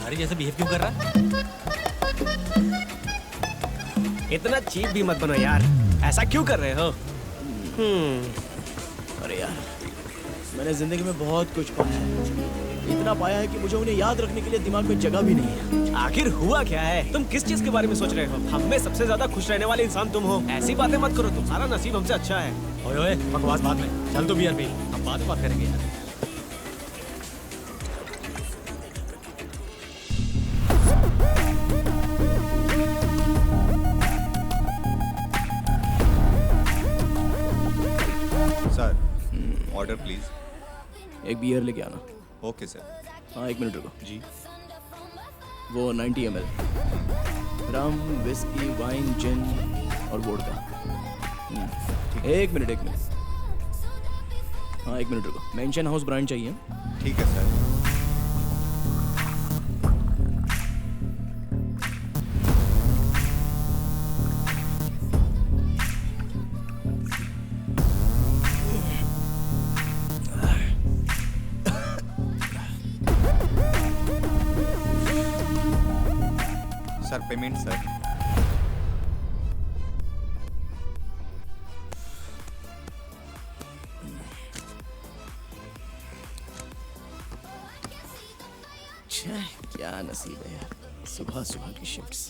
भिखारी जैसे बिहेव क्यों कर रहा है? इतना चीप भी मत बनो यार, ऐसा क्यों कर रहे हो? अरे यार, मैंने जिंदगी में बहुत कुछ पाया है, इतना पाया है कि मुझे उन्हें याद रखने के लिए दिमाग में जगह भी नहीं है। आखिर हुआ क्या है? तुम किस चीज के बारे में सोच रहे हो? हम में सबसे ज्यादा खुश रहने वाले इंसान तुम हो। ऐसी बातें मत करो, तुम्हारा नसीब हमसे अच्छा है। ओए ओए, बकवास बाद में, चल तू बियर पी, हम बाद में बात करेंगे यार। Sir, order please. एक बियर लेके आना। Okay sir. हाँ, 1 मिनट रुको। जी। वो 90 ml रम, विस्की, वाइन, जिन और वोडका। 1 मिनट। हाँ, 1 मिनट रुको। मेंशन हाउस ब्रांड चाहिए। ठीक है सर। Sir payment sir. छे, क्या नसीब है यार, सुबह सुबह की shifts.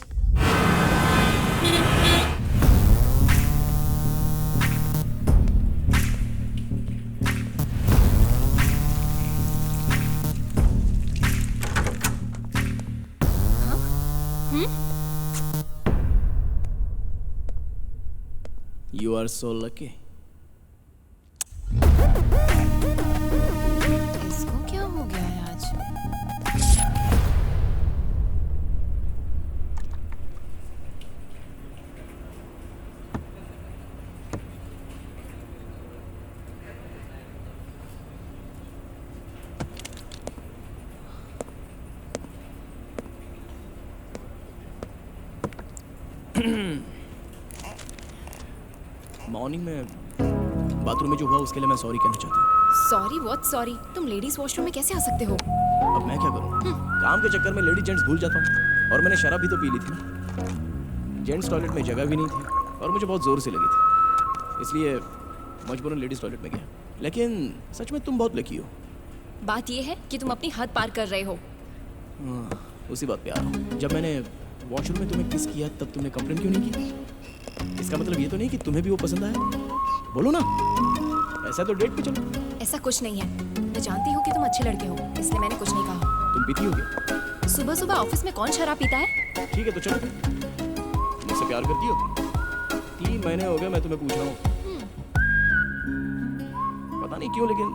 You are so lucky. इसको क्या हो गया है आज? मॉर्निंग में बाथरूम में जो हुआ उसके लिए मैं सॉरी कहना चाहता हूँ। Sorry what sorry? तुम लेडीज वॉशरूम में कैसे आ सकते हो? अब मैं क्या करूँ? काम के चक्कर में लेडी जेंट्स भूल जाता हूँ, और मैंने शराब भी तो पी ली थी ना। जेंट्स टॉयलेट में जगह भी नहीं थी और मुझे बहुत ज़ोर से लगी थी, इसलिए मजबूरन लेडीज़ टॉयलेट में गया। लेकिन सच में तुम बहुत लकी हो। बात ये है कि तुम अपनी हद पार कर रहे हो। उसी बात पे आ रहा हूँ। जब मैंने वॉशरूम में तुम्हें किस किया तब तुमने कंप्लेन क्यों नहीं की? इसका मतलब ये तो नहीं कि तुम्हें भी वो पसंद आया? बोलो ना, ऐसा तो डेट पे चलो। ऐसा कुछ नहीं है। मैं जानती हूँ कि तुम अच्छे लड़के हो, इसलिए मैंने कुछ नहीं कहा। तुम पीती होगी? सुबह सुबह ऑफिस में कौन शराब पीता है? ठीक है तो चलो। मुझसे प्यार करती हो? 3 महीने हो गए मैं तुम्हें पूछ रहा हूँ। पता नहीं क्यों, लेकिन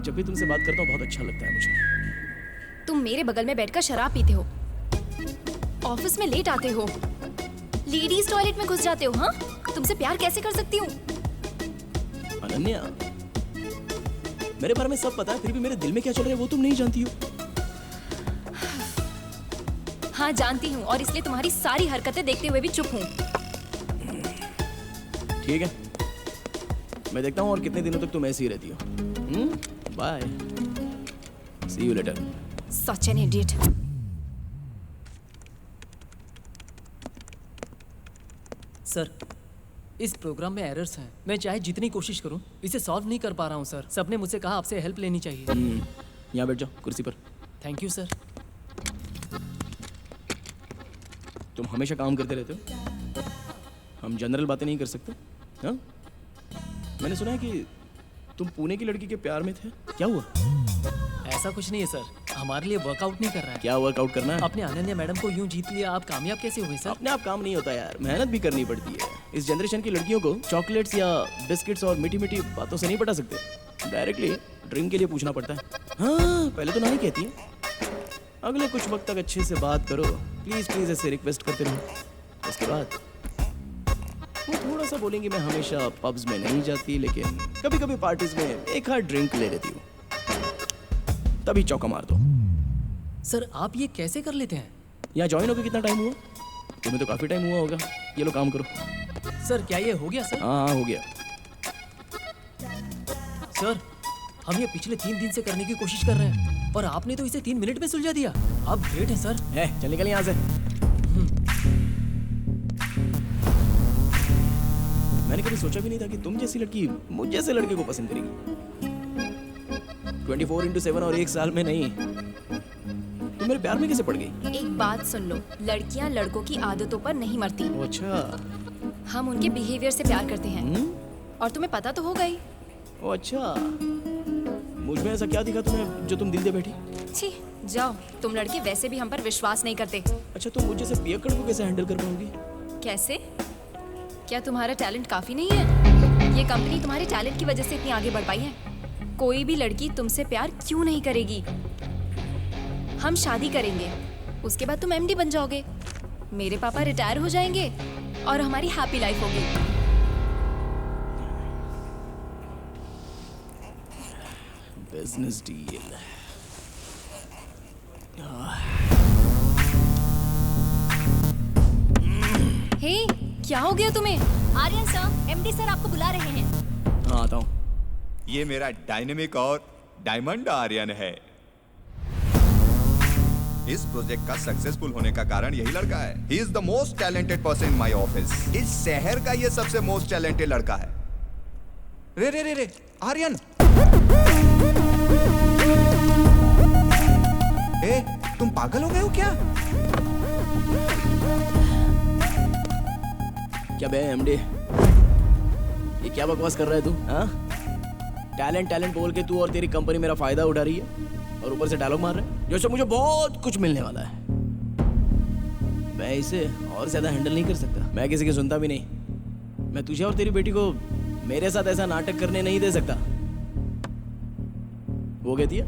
जब भी तुमसे बात करता हूँ बहुत अच्छा लगता है मुझे। तुम मेरे बगल में बैठकर शराब पीते हो, ऑफिस में लेट आते हो, लेडीज टॉयलेट में घुस जाते हो। हाँ, तुमसे प्यार कैसे कर सकती हूँ? अनन्या, मेरे बारे में सब पता है, फिर भी मेरे दिल में क्या चल रहा है वो तुम नहीं जानती हो। हाँ जानती हूँ, और इसलिए तुम्हारी सारी हरकतें देखते हुए भी चुप हूँ। ठीक है, मैं देखता हूँ और कितने दिनों तक तुम ऐसी ही रहती हो। Bye, see you later. Such an idiot. Sir, इस प्रोग्राम में एरर्स हैं। मैं चाहे जितनी कोशिश करूं, इसे सॉल्व नहीं कर पा रहा हूं सर। सबने मुझसे कहा आपसे हेल्प लेनी चाहिए। यहाँ बैठ जाओ कुर्सी पर। Thank you sir. तुम हमेशा काम करते रहते हो, हम जनरल बातें नहीं कर सकते? हाँ, मैंने सुना है कि तुम पुणे की लड़की के प्यार में थे, क्या हुआ? ऐसा कुछ नहीं है सर, हमारे लिए वर्कआउट नहीं कर रहा है। क्या वर्कआउट करना है? अपने अनन्या मैडम को यूं जीत लिया, आप कामयाब कैसे हुए सर? अपने आप काम नहीं होता यार, मेहनत भी करनी पड़ती है। इस जनरेशन की लड़कियों को चॉकलेट्स या बिस्किट्स और मीठी मीठी बातों से नहीं पटा सकते, डायरेक्टली ड्रिंक के लिए पूछना पड़ता है। हाँ, पहले तो नहीं कहती है, अगले कुछ वक्त तक अच्छे से बात करो, प्लीज प्लीज ऐसे रिक्वेस्ट करते रहो। उसके बाद वो थोड़ा सा बोलेंगे मैं हमेशा पब्स में नहीं जाती, लेकिन कभी कभी पार्टीज में एक हाथ ड्रिंक ले लेती हूँ, तभी चौका मार दो। सर आप ये कैसे कर लेते हैं? यहाँ ज्वाइन होकर कितना टाइम हुआ? तुम्हें तो काफी टाइम हुआ होगा। ये लो काम करो। सर क्या ये हो गया सर? हाँ हो गया। सर हम ये पिछले 3 दिन से करने की कोशिश कर रहे हैं। और आपने तो इसे 3 मिनट में सुलझा दिया। आप ग्रेट हैं सर। चल निकल यहाँ से। मैंने कभी सोचा भी नहीं था कि तुम जैसी लड़की मुझ जैसे लड़के को पसंद करेगी। 24/7 और एक साल में नहीं। तुम मेरे प्यार में कैसे पड़ गई? एक बात सुन लो, लड़कियां लड़कों की आदतों पर नहीं मरती। ओ अच्छा। हम उनके बिहेवियर से प्यार करते हैं। और तुम्हें पता तो होगा ही। ओ अच्छा। मुझ में ऐसा क्या दिखा तुम्हें जो तुम दिल दे बैठी? छी, जाओ, तुम लड़के वैसे भी हम पर विश्वास नहीं करते। अच्छा, तुम मुझ जैसे पियक्कड़ को कैसे हैंडल कर पाओगी? कैसे? क्या तुम्हारा टैलेंट काफी नहीं है? ये कंपनी तुम्हारे टैलेंट की वजह से इतनी आगे बढ़ पाई है। कोई भी लड़की तुमसे प्यार क्यों नहीं करेगी? हम शादी करेंगे, उसके बाद तुम एमडी बन जाओगे, मेरे पापा रिटायर हो जाएंगे और हमारी हैप्पी लाइफ होगी। Business deal. हे, क्या हो गया तुम्हें? आर्यन सर, एमडी सर आपको बुला रहे हैं। हाँ आता हूँ। ये मेरा डायनेमिक और डायमंड आर्यन है। इस प्रोजेक्ट का सक्सेसफुल होने का कारण यही लड़का है। He is the most talented person in my office. इस शहर का ये सबसे मोस्ट टैलेंटेड लड़का है। रे रे रे रे आर्यन, ए तुम पागल हो गए हो क्या? क्या बे एमडी, ये क्या बकवास कर रहा है तू? हाँ, टैलेंट टैलेंट बोल के तू और तेरी कंपनी मेरा फायदा उठा रही है और ऊपर से डायलॉग मार रहा है जैसे मुझे बहुत कुछ मिलने वाला है। मैं इसे और ज्यादा हैंडल नहीं कर सकता। मैं किसी की सुनता भी नहीं। मैं तुझे और तेरी बेटी को मेरे साथ ऐसा नाटक करने नहीं दे सकता। वो कहती है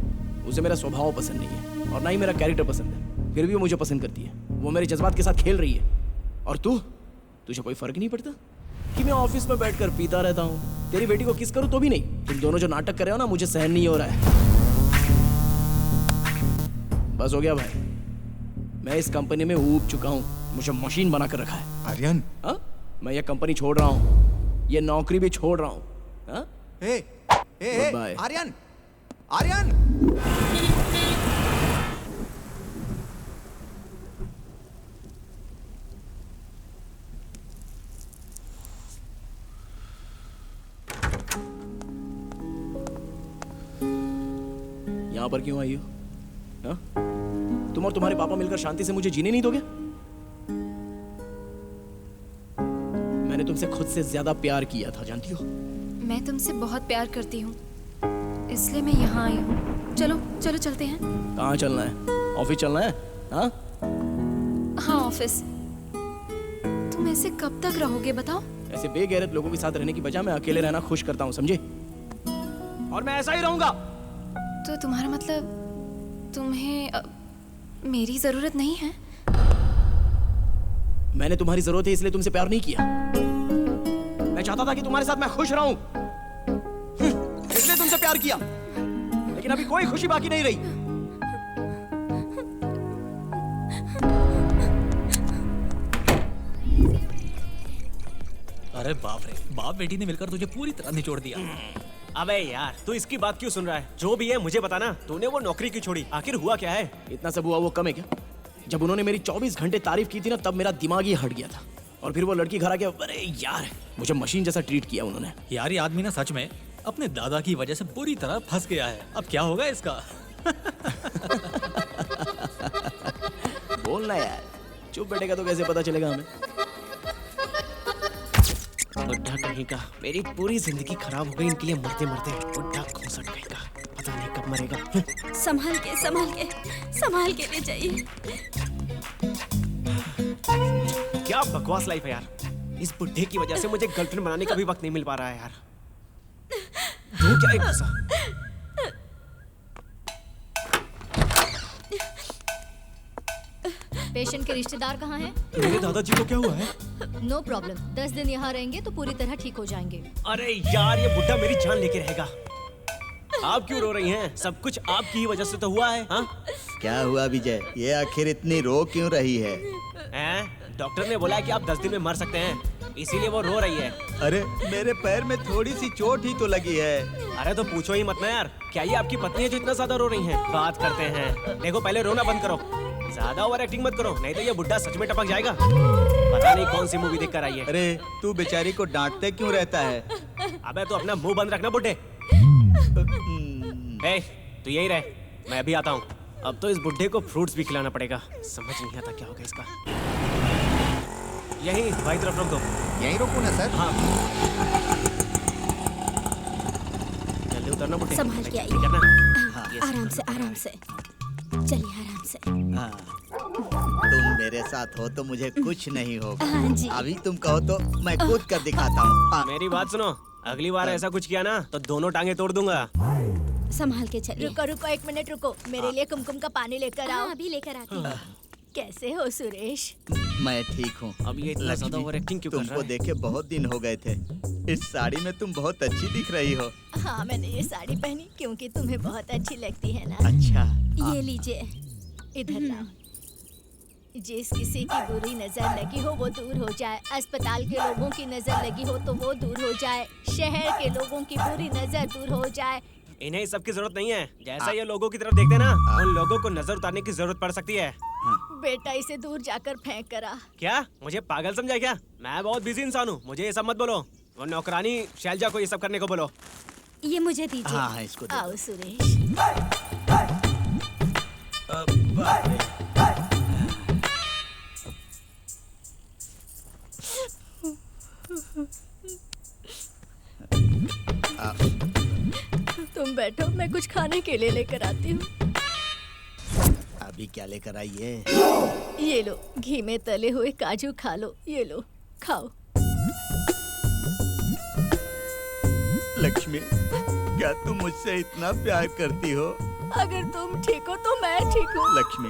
उसे मेरा स्वभाव पसंद नहीं है और ना ही मेरा कैरेक्टर पसंद है, फिर भी वो मुझे पसंद करती है। वो मेरे जज्बात के साथ खेल रही है। और तुझे कोई फर्क नहीं पड़ता कि मैं ऑफिस में बैठकर पीता रहता हूँ, तेरी बेटी को किस करूँ तो भी नहीं। तुम दोनों जो नाटक कर रहे हो ना, मुझे सहन नहीं हो रहा है। बस हो गया भाई, मैं इस कंपनी में ऊब चुका हूँ। मुझे मशीन बना कर रखा है। आर्यन, हाँ, मैं ये कंपनी छोड़ रहा हूँ, ये नौकरी भी छोड़ रहा हूँ। हाँ? ए Goodbye. आर्यन, आर्यन। यहाँ पर क्यों आई हो? हाँ? तुम और तुम्हारे पापा मिलकर शांति से मुझे जीने नहीं दोगे? मैंने तुमसे खुद से ज्यादा प्यार किया था, जानती हो? मैं तुमसे बहुत प्यार करती हूँ, इसलिए मैं यहाँ आई हूँ। चलो चलो चलते हैं। कहाँ चलना है? ऑफिस चलना है? हाँ? हाँ, ऑफिस। तुम ऐसे कब तक रहोगे बताओ? ऐसे बेगैरत लोगों के साथ रहने की बजाय मैं अकेले रहना खुश करता हूँ, समझे? और मैं ऐसा ही रहूंगा। तो तुम्हारा मतलब तुम्हें मेरी जरूरत नहीं है? मैंने तुम्हारी जरूरत है इसलिए तुमसे प्यार नहीं किया। मैं चाहता था कि तुम्हारे साथ मैं खुश रहूं, इसलिए तुमसे प्यार किया। लेकिन अभी कोई खुशी बाकी नहीं रही। अरे बाप रे, बाप बेटी ने मिलकर तुझे पूरी तरह निचोड़ दिया। अबे यार, तू इसकी बात क्यों सुन रहा है? जो भी है मुझे बताना, तूने वो नौकरी क्यों छोड़ी? आखिर हुआ क्या है? इतना सब हुआ वो कम है क्या? जब उन्होंने मेरी 24 घंटे तारीफ की थी ना, तब मेरा दिमाग ही हट गया था। और फिर वो लड़की घर आके, अरे यार, मुझे मशीन जैसा ट्रीट किया उन्होंने। यार ये आदमी ना सच में अपने दादा की वजह से बुरी तरह फंस गया है। अब क्या होगा इसका? बोलना यार, चुप बैठेगा तो कैसे पता चलेगा हमें? बुढ़ा कहीं का, मेरी पूरी जिंदगी खराब हो गई इनके लिए मरते मरते। बुढ़ा घोंसट कहीं का, पता नहीं कब मरेगा। संभाल के ले जाइए। क्या बकवास लाइफ है यार। इस बुढ़े की वजह से मुझे गर्लफ्रेंड बनाने का भी वक्त नहीं मिल पा रहा है यार। धो क्या एक गुस्सा। पेशेंट के रिश्तेदार कहाँ हैं? मेरे दादाजी को क्या हुआ है? नो प्रॉब्लम, 10 दिन यहाँ रहेंगे तो पूरी तरह ठीक हो जाएंगे। अरे यार, ये बुढ़ा मेरी जान लेके रहेगा। आप क्यों रो रही हैं? सब कुछ आपकी ही वजह से तो हुआ है। हाँ? क्या हुआ विजय? ये आखिर इतनी रो क्यों रही है? हैं? डॉक्टर ने बोला है कि आप 10 दिन में मर सकते हैं। इसीलिए वो रो रही है। अरे मेरे पैर में थोड़ी सी चोट ही तो लगी है। अरे तो पूछो ही मत ना यार, क्या ये आपकी पत्नी है जो इतना ज्यादा रो रही हैं? बात करते हैं। देखो पहले रोना बंद करो, ज्यादा ओवर एक्टिंग मत करो, नहीं तो ये बुड्ढा सच में टपक जाएगा। पता नहीं कौन सी मूवी देख कर आई है। अरे तू बेचारी को डांटते क्यों रहता है? अबे तो अपना मुंह बंद रखना बुड्ढे। ए, तू यही रहे, मैं अभी आता हूँ। अब तो इस बुड्ढे को फ्रूट्स भी खिलाना पड़ेगा। समझ नहीं आता क्या होगा इसका। यही भाई तरफ रोक दो। यहीं रुकूं ना सर? हाँ जल्दी उतरना बुड्ढे। संभाल के आइए। करना। आराम से आराम से, चलिए आराम से। हाँ, तुम मेरे साथ हो तो मुझे कुछ नहीं होगा। हाँ जी। अभी तुम कहो तो मैं कूद कर दिखाता हूँ। हाँ, मेरी बात सुनो, अगली बार ऐसा कुछ किया ना तो दोनों टांगे तोड़ दूंगा। संभाल के चलिए। रुको रुको, एक मिनट रुको, मेरे लिए कुमकुम का पानी लेकर आओ। अभी लेकर आती हूँ। कैसे हो सुरेश? मैं ठीक हूँ। अब ये इतना ज्यादा ओवर एक्टिंग क्यों कर रहा तुमको है? देखे बहुत दिन हो गए थे। इस साड़ी में तुम बहुत अच्छी दिख रही हो। हाँ, मैंने ये साड़ी पहनी क्योंकि तुम्हें बहुत अच्छी लगती है ना। अच्छा, ये लीजिए। इधर लाओ। जिस किसी की बुरी नजर लगी हो वो दूर हो जाए, अस्पताल के लोगों की नजर लगी हो तो वो दूर हो जाए, शहर के लोगों की बुरी नजर दूर हो जाए। इन्हें इस सब की जरूरत नहीं है। जैसा ये लोगों की तरफ देखते ना, उन लोगों को नजर उतारने की जरूरत पड़ सकती है। बेटा इसे दूर जाकर फेंक कर आ। क्या मुझे पागल समझा क्या? मैं बहुत बिजी इंसान हूँ, मुझे ये सब मत बोलो। वो नौकरानी शैलजा को ये सब करने को बोलो। ये मुझे दीजिए। हाँ इसको दे। आओ सुरेश। बाप रे। तुम बैठो, मैं कुछ खाने के लिए लेकर आती हूँ। अभी क्या लेकर आई है? ये लो, घी में तले हुए काजू खा लो। ये लो, खाओ। लक्ष्मी, क्या तुम मुझसे इतना प्यार करती हो? अगर तुम ठीक हो तो मैं ठीक हूँ। लक्ष्मी,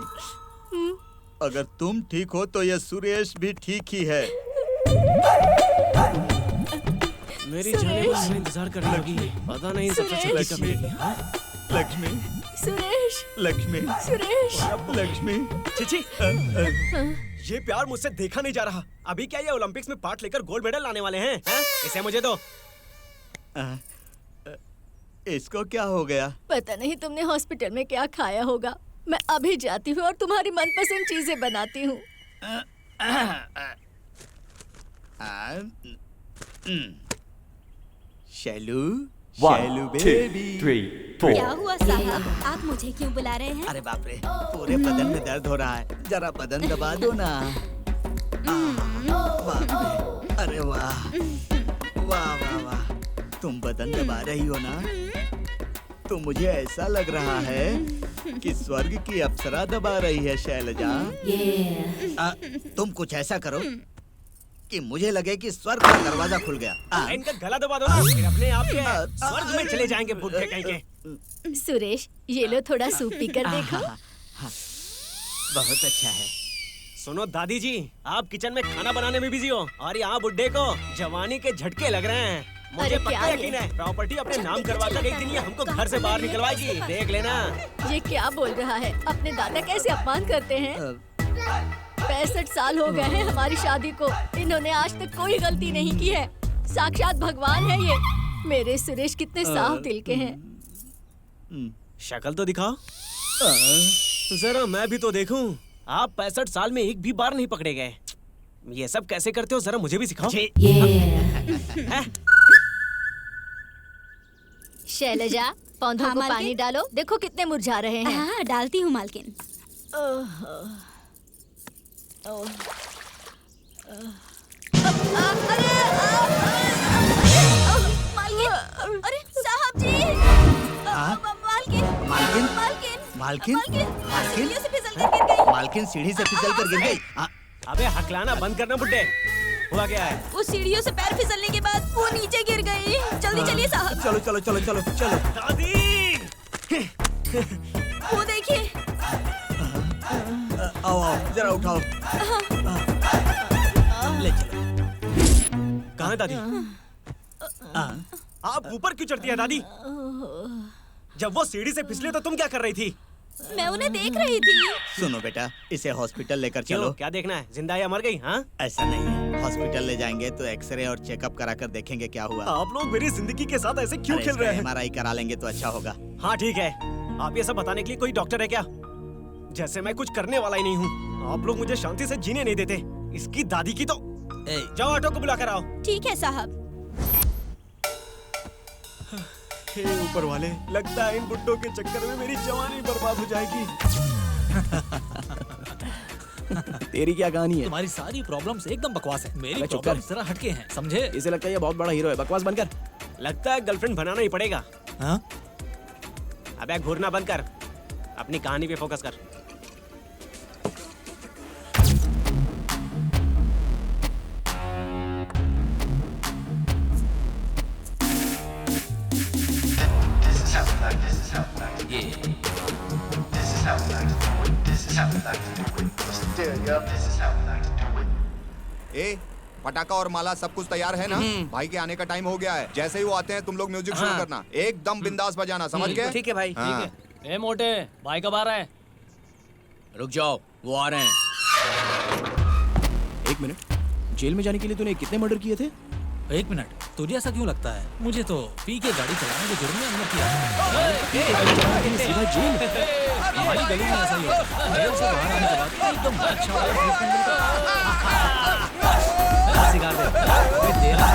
अगर तुम ठीक हो तो यह सुरेश भी ठीक ही है। मेरी जाने का मैं इंतजार कर रही होगी। पता नहीं सबसे छोटी कब मिलेगी। हाँ? लक्ष्मी, सुरेश, लक्ष्मी, सुरेश। लक्ष्मी। चिची, ये प्यार मुझसे देखा नहीं जा रहा। अभी क्या ये ओलंपिक्स में पार्ट लेकर गोल्ड मेडल लाने वाले हैं? इसे मुझे दो। इसको क्या हो गया? पता नहीं तुमने हॉस्पिटल में क्या खाया होगा। मैं अभी जाती हूँ और तुम्हारी मनपसंद चीजें बनाती हूँ। शैलू, शैलू बेबी। क्या हुआ साहब, आप मुझे क्यों बुला रहे हैं? अरे बाप रे, पूरे बदन में दर्द हो रहा है, जरा बदन दबा दो ना। बाप रे, अरे वाह, वाह वाह वाह, तुम बदन दबा रही हो ना, तो मुझे ऐसा लग रहा है कि स्वर्ग की अप्सरा दबा रही है शैलजा। तुम कुछ ऐसा करो कि मुझे लगे कि स्वर्ग का दरवाजा खुल गया। इनका गला दबा दो ना, फिर अपने आप के स्वर्ग में चले जाएंगे बुड्ढे कहीं के। सुरेश, ये लो थोड़ा सूप पीकर देखो। बहुत अच्छा है। सुनो दादी जी, आप किचन में खाना बनाने में बिजी हो और यहाँ बुड्ढे को जवानी के झटके लग रहे हैं। मुझे अरे पक्का क्या यकीन है प्रॉपर्टी अपने नाम करवा कर एक दिन ये हमको घर से बाहर निकलवाएगी। देख लेना। ये क्या बोल रहा है? अपने दादा कैसे अपमान करते हैं? 65 साल हो गए हैं हमारी शादी को, इन्होंने आज तक कोई गलती नहीं की है। साक्षात भगवान है ये। मेरे सुरेश कितने साफ दिल के हैं। शक्ल तो दिखाओ जरा, मैं भी तो देखूं। आप 65 साल में एक भी बार नहीं पकड़े गए। ये सब कैसे करते हो, जरा मुझे भी सिखाओ। शैलजा, पौधों को मालकिन? पानी डालो, देखो कितने मुरझा रहे हैं। हाँ, डालती हूँ मालकिन। ओहो, ओह, मालकिन, अरे साहब जी, मालकिन, मालकिन? मालकिन, मालकिन? मालकिन? सीढ़ियों से फिसल कर गिर गई। मालकिन सीढ़ी से फिसल कर गिर गई। अबे हकलाना बंद करना बुड्ढे। हुआ क्या है? वो सीढ़ियों से पैर फिसलने के बाद वो नीचे गिर गई। जल्दी चलिए साहब। चलो चलो चलो चलो चलो। दादी, वो देखिए। आओ आओ, जरा उठाओ। ले चलो। कहाँ है दादी? आप ऊपर क्यों चढ़ती है दादी? जब वो सीढ़ी से फिसले तो तुम क्या कर रही थी? मैं उन्हें देख रही थी। सुनो बेटा, इसे हॉस्पिटल लेकर क्यों? चलो। क्या देखना है, जिंदा या मर गई? हाँ, ऐसा नहीं है, हॉस्पिटल ले जाएंगे तो एक्सरे और चेकअप करा कर देखेंगे क्या हुआ। आप लोग मेरी जिंदगी के साथ ऐसे क्यों खेल रहे हैं? MRI करा लेंगे तो अच्छा होगा। हाँ ठीक है, आप ये सब बताने के लिए कोई डॉक्टर है क्या? जैसे मैं कुछ करने वाला ही नहीं हूँ। आप लोग मुझे शांति से जीने नहीं देते। इसकी दादी की तो जाओ ऑटो को बुला कर आओ। ठीक है साहब। हे ऊपर वाले, लगता है इन बुड्ढों के चक्कर में मेरी जवानी बर्बाद हो जाएगी। तेरी क्या कहानी है? तुम्हारी सारी प्रॉब्लम्स एकदम बकवास है। मेरी अबे चुप कर। प्रॉब्लम्स जरा हटके हैं, समझे? इसे लगता है ये बहुत बड़ा हीरो है। बकवास बंद कर। लगता है गर्लफ्रेंड बनाना ही पड़ेगा। हाँ? अबे घूरना बंद कर, अपनी कहानी पे फोकस कर। ए पटाखा और माला सब कुछ तैयार है ना? भाई के आने का टाइम हो गया है। जैसे ही वो आते हैं तुम लोग म्यूजिक शुरू करना, एकदम बिंदास बजाना, समझ गए? ठीक है भाई। हाँ। ठीक है। ए मोटे, भाई कब आ रहा है? रुक जाओ, वो आ रहे हैं। 1 मिनट, जेल में जाने के लिए तूने कितने मर्डर किए थे? 1 मिनट, तुझे ऐसा क्यों लगता है? मुझे तो पी के गाड़ी चलाने के जुर्म में अंदर किया। सीधा जेल। हमारी गली में ऐसा ही होता है। जेल से बाहर आने के बाद एकदम अच्छा वाला ट्रीटमेंट मिलता है। सिगार दे। अबे दे रहा।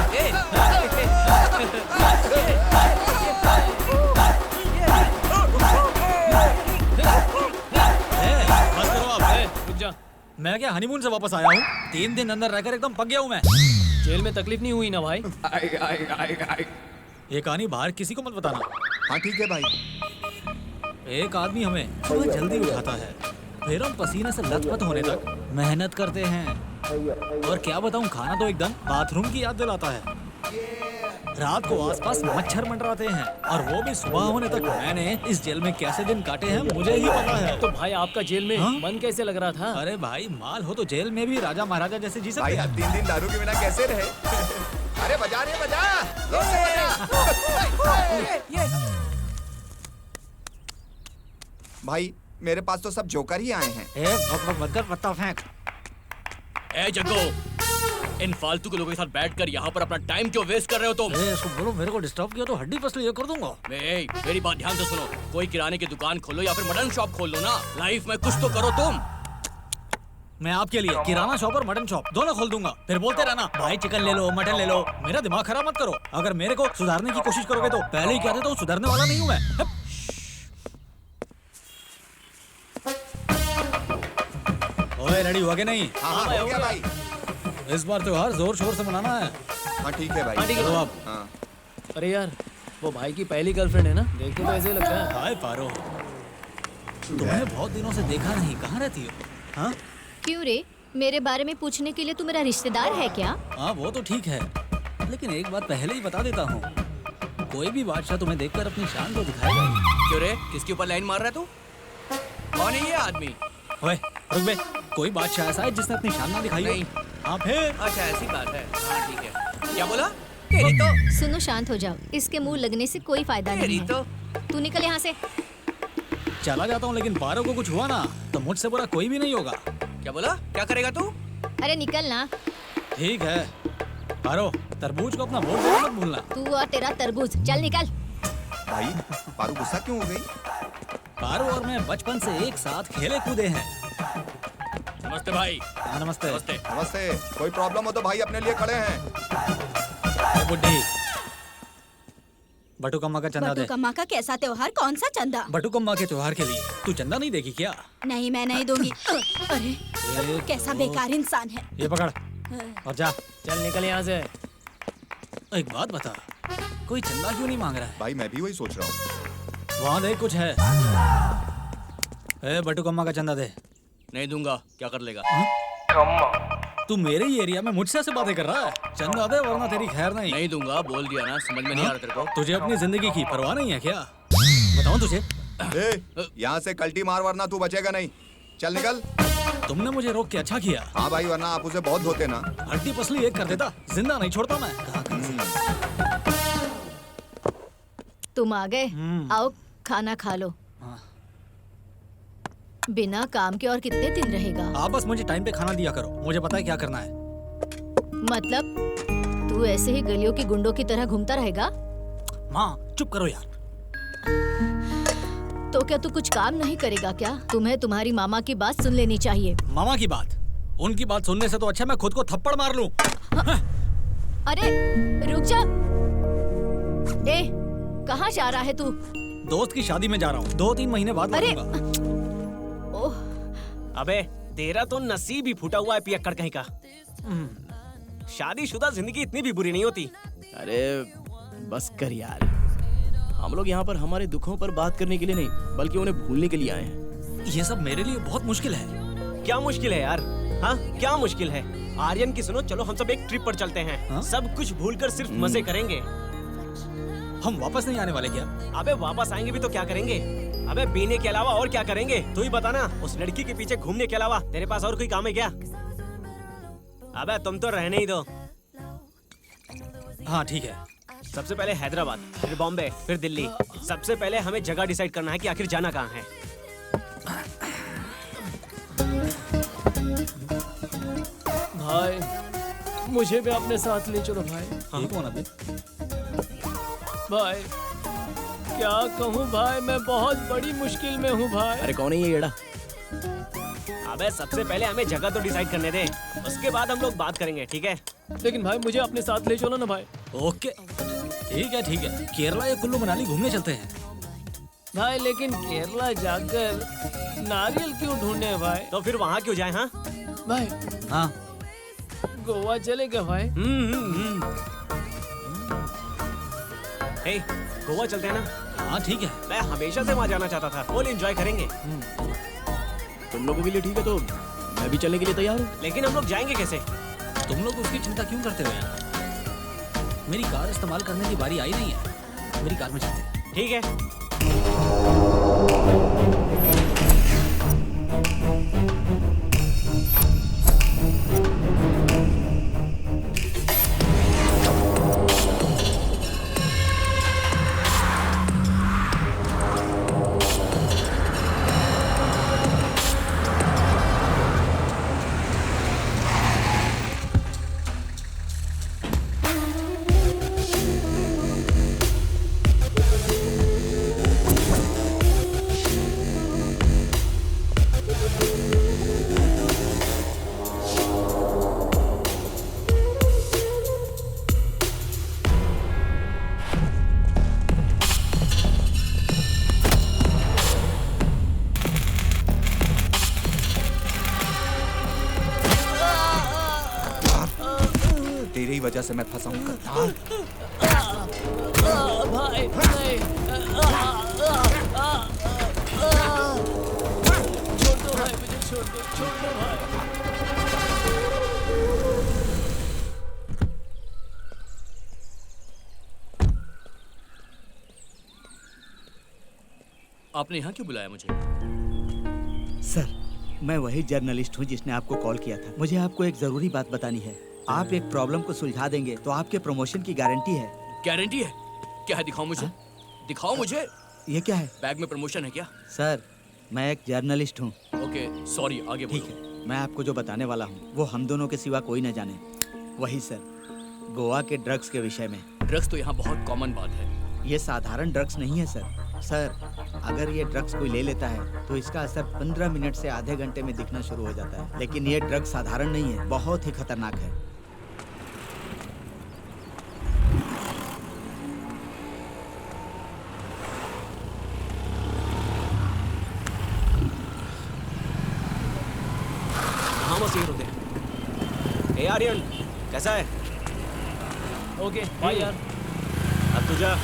बस करो आप। रुक जा। मैं क्या हनीमून से वापस आया हूँ? 3 दिन अंदर रहकर एकदम पक गया हूँ मैं। जेल में तकलीफ नहीं हुई ना भाई? ये कहानी बाहर किसी को मत बताना। हाँ ठीक है भाई। एक आदमी हमें सुबह जल्दी उठाता है, फिर हम पसीने से लथपथ होने तक मेहनत करते हैं। और क्या बताऊं, खाना तो एकदम बाथरूम की याद दिलाता है। रात को आसपास मच्छर मंडराते हैं, और वो भी सुबह होने तक। मैंने इस जेल में कैसे दिन काटे हैं मुझे ही पता है। तो भाई आपका जेल में हाँ? मन कैसे लग रहा था? अरे भाई, माल हो तो जेल में भी राजा महाराजा जैसे जी सकते भाई हैं। आप 3 दिन दारू के बिना कैसे रहे? अरे बजा रे बजा, जोर से बजा। भाई मेरे पास तो सब जोकर ही आए हैं। भग भग मत कर, पत्ता फेंक। ए जग्गो, इन फालतू के लोगों के साथ बैठकर यहाँ पर अपना टाइम क्यों वेस्ट कर रहे हो तुम? इसको बोलो मेरे को डिस्टर्ब किया तो हड्डी पसली ये कर दूंगा। मेरी बात ध्यान से सुनो। कोई किराने की दुकान खोलो या फिर मटन शॉप खोल लो ना। लाइफ में कुछ तो करो तुम। मैं आपके लिए किराना शॉप और मटन शॉप दोनों खोल दूंगा। फिर बोलते रहना भाई चिकन ले लो, मटन ले लो। मेरा दिमाग खराब मत करो। अगर मेरे को सुधारने की कोशिश करोगे तो पहले ही कह देता हूँ, सुधारने वाला नहीं हूँ मैं। ओए रेडी हुआ के नहीं? हाँ हो गया भाई। इस बार त्योहार जोर शोर से मनाना है। हाँ ठीक है भाई। हाँ, ठीक है। चलो आप। हाँ अरे यार, वो भाई की पहली गर्लफ्रेंड है ना? देखते तो ऐसे लगता है। हाय पारो, तुम्हें बहुत दिनों से देखा नहीं, कहाँ रहती हो? हाँ क्यों रे? मेरे बारे में पूछने के लिए तू मेरा रिश्तेदार है क्या? हाँ, वो तो ठीक है, लेकिन एक बात पहले ही बता देता हूँ, कोई भी बादशाह तुम्हें देखकर अपनी शान तो दिखाएगा ही। क्यों रे, किसके ऊपर लाइन मार रहा है तू? कौन है ये आदमी? ओए रुक बे, कोई बादशाह ऐसा है जिसने अपनी शान ना दिखाई हो? नहीं। हाँ फिर? अच्छा ऐसी बात है। हाँ ठीक है। क्या बोला? तेरी तो सुनो, शांत हो जाओ। इसके मुंह लगने से कोई फायदा नहीं तेरी है। तो तू निकल यहाँ से। चला जाता हूँ, लेकिन पारो को कुछ हुआ ना तो मुझसे बुरा कोई भी नहीं होगा। क्या बोला? क्या करेगा तू? अरे निकल ना। ठीक है पारो, तरबूज को अपना वोट देना मत भूलना। तू और तेरा तरबूज, चल निकल। भाई पारू गुस्सा क्यों हो गई? पारो और मैं बचपन से एक साथ खेले कूदे हैं। नमस्ते भाई। हाँ नमस्ते। नमस्ते। नमस्ते। कोई प्रॉब्लम हो तो भाई अपने लिए खड़े हैं। ए, बुड्ढी, बटुकम्मा का चंदा दे। बटुकम्मा का कैसा त्योहार? कौन सा चंदा? बटुकम्मा के त्योहार के लिए तू चंदा नहीं देगी क्या? नहीं, मैं नहीं दूंगी। अरे कैसा बेकार इंसान है। ये पकड़ और जा। चल निकल यहाँ से। एक बात बता, कोई चंदा क्यों नहीं मांग रहा है? भाई मैं भी वही सोच रहा हूँ। वहाँ देख कुछ है। ए बटुकम्मा का चंदा दे। नहीं दूंगा, क्या कर लेगा? तू मेरे ही एरिया में मुझसे से बातें कर रहा है? चंदा दे वरना तेरी खैर नहीं। नहीं दूंगा, बोल दिया ना, समझ में नहीं आ रहा तेरे को? तुझे अपनी जिंदगी की परवाह नहीं है क्या? बताऊं तुझे? यहाँ से कल्टी मार वरना तू बचेगा नहीं। चल निकल। तुमने मुझे रोक के अच्छा किया। हाँ भाई, वरना आप उसे बहुत धोते ना। हड्डी पसली एक कर देता, जिंदा नहीं छोड़ता मैं। कहाँ से? तुम आ गए? आओ खाना खा लो। हाँ। बिना काम के और कितने दिन रहेगा? आप बस मुझे टाइम पे खाना दिया करो, मुझे पता है क्या करना है। मतलब तू ऐसे ही गलियों की गुंडों की तरह घूमता रहेगा? माँ चुप करो यार। तो क्या तू कुछ काम नहीं करेगा क्या? तुम्हें तुम्हारी मामा की बात सुन लेनी चाहिए। मामा की बात? उनकी बात सुनने से तो अच्छा मैं खुद को थप्पड़ मार लूं। अरे रुक जा। ए, कहाँ जा रहा है तू? दोस्त की शादी में जा रहा हूँ, 2-3 महीने बाद अरे लौटूंगा। ओह, अबे तेरा तो नसीब ही फूटा हुआ है पियक्कड़ कहीं का। शादीशुदा जिंदगी इतनी भी बुरी नहीं होती। अरे बस कर यार, हम लोग यहाँ पर हमारे दुखों पर बात करने के लिए नहीं बल्कि उन्हें भूलने के लिए आए हैं। ये सब मेरे लिए बहुत मुश्किल है। क्या मुश्किल है यार? हाँ क्या मुश्किल है? आर्यन की सुनो, चलो हम सब एक ट्रिप पर चलते हैं। हाँ? सब कुछ भूलकर सिर्फ मजे करेंगे। हम वापस नहीं आने वाले क्या? अबे वापस आएंगे भी तो क्या करेंगे? अबे पीने के अलावा और क्या करेंगे? तू ही बता ना। उस लड़की के पीछे घूमने के अलावा तेरे पास और कोई काम है क्या? अबे तुम तो रहने ही दो। हाँ ठीक है। सबसे पहले हैदराबाद, फिर बॉम्बे, फिर दिल्ली। सबसे पहले हमें जगह डिसाइड करना है कि आखिर जाना कहाँ है। भाई मुझे भी अपने साथ ले चलो भाई। ये कौन अभी? भाई क्या कहूँ भाई, मैं बहुत बड़ी मुश्किल में हूँ भाई। अरे कौन है ये येड़ा? अबे सबसे पहले हमें जगह तो डिसाइड करने दे, उसके बाद हम लोग बात करेंगे, ठीक है? लेकिन भाई मुझे अपने साथ ले चलो ना भाई। ओके ठीक है। केरला या कुल्लू मनाली घूमने चलते हैं। भाई लेकिन केरला जाकर नारियल क्यों ढूंढे भाई? तो फिर वहाँ क्यों जाए? हाँ भाई हाँ गोवा चलेगा भाई। हे, गोवा चलते हैं ना? हाँ ठीक है। मैं हमेशा से वहाँ जाना चाहता था। फुल एंजॉय करेंगे। तुम लोगों के लिए ठीक है तो मैं भी चलने के लिए तैयार हूँ। लेकिन हम लोग जाएंगे कैसे? तुम लोग उसकी चिंता क्यों करते हो यार? मेरी कार इस्तेमाल करने की बारी आई नहीं है। मेरी कार में चलते हैं। ठीक है। तेरी वजह से मैं फंसा हूँ गद्दार। भाई नहीं, छोड़ दो भाई, मुझे छोड़ दो भाई। आपने यहाँ क्यों बुलाया मुझे? सर, मैं वही जर्नलिस्ट हूँ जिसने आपको कॉल किया था। मुझे आपको एक जरूरी बात बतानी है। आप एक प्रॉब्लम को सुलझा देंगे तो आपके प्रमोशन की गारंटी है। गारंटी है? क्या है? दिखाओ मुझे। दिखाओ मुझे। ये क्या है? बैग में प्रमोशन है क्या? सर, मैं एक जर्नलिस्ट हूँ। ओके सॉरी, आगे बोलो। ठीक है, मैं आपको जो बताने वाला हूँ वो हम दोनों के सिवा कोई न जाने। वही सर, गोवा के ड्रग्स के विषय में। ड्रग्स तो यहाँ बहुत कॉमन बात है। ये साधारण ड्रग्स नहीं है सर। सर, अगर ये ड्रग्स कोई ले लेता है तो इसका असर 15 मिनट से आधे घंटे में दिखना शुरू हो जाता है। लेकिन ये ड्रग्स साधारण नहीं है, बहुत ही खतरनाक है। हाँ बस ये रुके। ए आर्यन, कैसा है? ओके बाय यार। अब तू जा।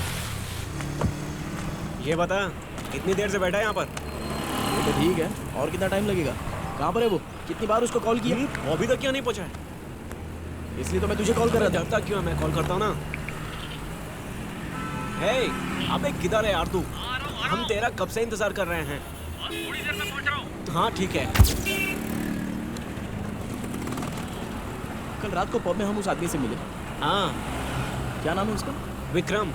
ये बता, कितनी देर से बैठा है यहाँ पर? ये तो ठीक है, और कितना टाइम लगेगा? कहाँ पर है वो? कितनी बार उसको कॉल किया? वो अभी तक क्यों नहीं पहुँचा है? इसलिए तो मैं तुझे कॉल कर रहा था। डरता क्यों है? मैं कॉल करता हूँ ना। हे, अबे किधर है यार तू? हम तेरा कब से इंतजार कर रहे हैं। थोड़ी देर में पहुँच रहा हूँ। हाँ ठीक है। कल रात को पब में हम उस आदमी से मिले। हाँ, क्या नाम है उसका? विक्रम।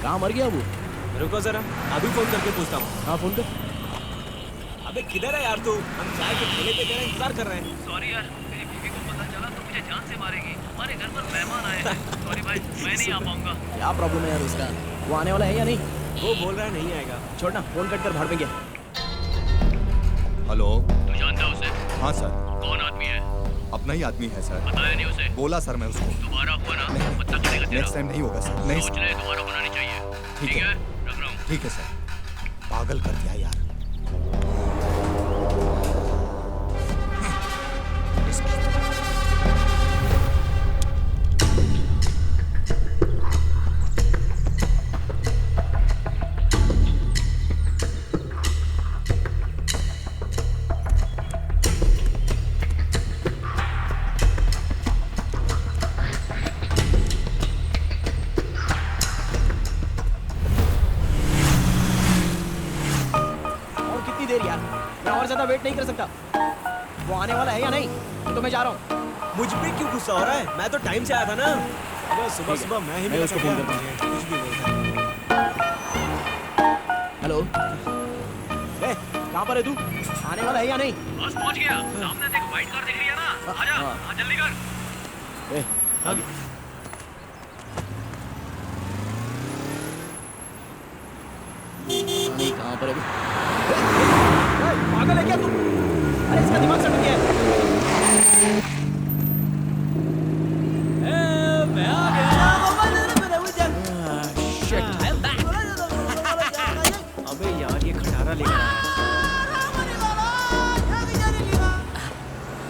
कहाँ मर गया वो? रुको जरा, अभी फोन करके पूछता हूँ। हाँ फोन कर। अबे किधर है यार तू? हम चाय के ठेले पे तेरा इंतजार कर रहे हैं। सॉरी यार, मेरी बीवी को पता चला तो मुझे जान से मारेगी। हमारे घर पर मेहमान आए हैं। सॉरी भाई, मैं नहीं आ पाऊंगा। क्या प्रॉब्लम है यार उसका? वो आने वाला है या नहीं? वो बोल रहा है नहीं आएगा। छोड़ना, फोन कट कर भाड़ में गया। हेलो। तू जानता है उसे? हाँ सर, कौन आदमी है? अपना ही आदमी है सर। बताया नहीं उसे? बोला सर मैं उसको। दोबारा हुआ ना पता करेगा तेरा। नेक्स्ट टाइम नहीं होगा सर। नहीं सोच सर। ले, दोबारा होना नहीं चाहिए। ठीक ठीक है। है, रख रहा हूँ। ठीक है सर। पागल कर दिया यार। और कितनी देर यार? मैं और ज्यादा वेट नहीं कर सकता। वो आने वाला है या नहीं? तो मैं जा रहा हूँ। मुझ पे क्यों गुस्सा हो रहा है? मैं तो टाइम से आया था ना। अबे सुबह सुबह मैं ही मैं उसको फोन करता हूँ। कुछ भी बोलता है। हेलो। कहाँ पर है तू? आने वाला है या नहीं? बस पहुंच गया। सामने देख, व्हाइट कार दिख रही है ना? आजा, आ जल्दी कर। आगे। नहीं, कहाँ पर है? पागल है क्या तू? अरे इसका दिमाग सटक गया है। मैं आ गया। Shit. अबे यार ये खटारा लेकर आया है।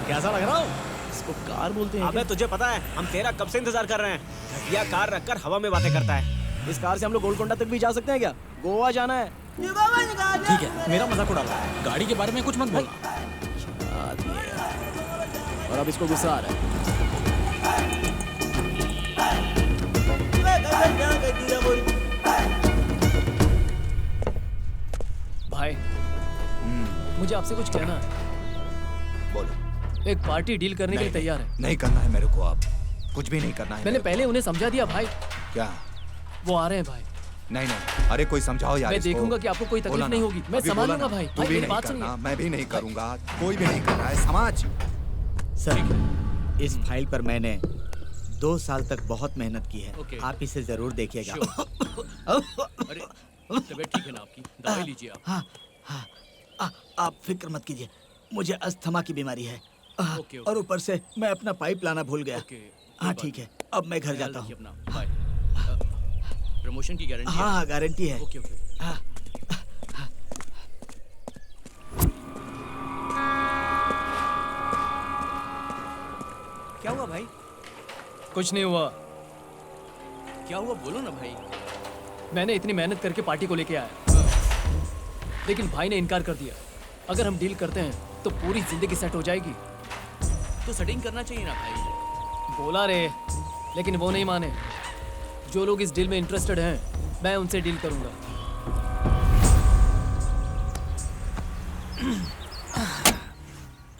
कैसा लग रहा हूँ? इसको कार बोलते हैं अबे तुझे पता है हम तेरा कब से इंतजार कर रहे हैं। घटिया कार रखकर हवा में बातें करता है। क्या? इस कार से हम लोग गोलकोंडा तक भी जा सकते हैं क्या? गोवा जाना है। ठीक है, मेरा मजाक उड़ा रहा है। गाड़ी के बारे में कुछ मत बोलना। आदमी है यार। और अब इसको गुस्सा आ रहा है। भाई, मुझे आपसे कुछ कहना है। बोलो। एक पार्टी डील करने के लिए तैयार है। नहीं करना है मेरे को अब। कुछ भी नहीं करना है मैंने मेरे को। पहले उन्हें समझा दिया भाई। क्या? वो आ रहे हैं भाई। नहीं नहीं, अरे कोई समझाओ यार मैं इसको। देखूंगा कि आपको कोई तकलीफ बोला नहीं ना। होगी। मैं अभी संभाल बोला लूंगा ना। भाई। तू भाई भी मेरी नहीं बात करना, सुनिए। मैं भी नहीं करूंगा, कोई भी नहीं कर रहा है। समाज। सर, इस फाइल पर मैंने 2 साल तक बहुत मेहनत की है। ओके। आप इसे जरूर देखिएगा। अरे, तबीयत ठीक है ना आपकी? दवाई लीजिए आप। हाँ हाँ, आप फिक्र मत कीजिए, मुझे अस्थमा की बीमारी है। ओके। और ऊपर से मैं अपना पाइप लाना भूल गया। ओके। हाँ ठीक है, अब मैं घर जाता हूँ। अपना बाय। प्रमोशन की गारंटी है? हाँ हाँ, गारंटी है। Okay okay. हाँ। क्या हुआ भाई? कुछ नहीं हुआ। क्या हुआ बोलो ना भाई। मैंने इतनी मेहनत करके पार्टी को लेके आया, लेकिन भाई ने इनकार कर दिया। अगर हम डील करते हैं तो पूरी जिंदगी सेट हो जाएगी। तो सेटिंग करना चाहिए ना भाई। बोला रे, लेकिन वो नहीं माने। जो लोग इस डील में इंटरेस्टेड हैं, मैं उनसे डील करूंगा।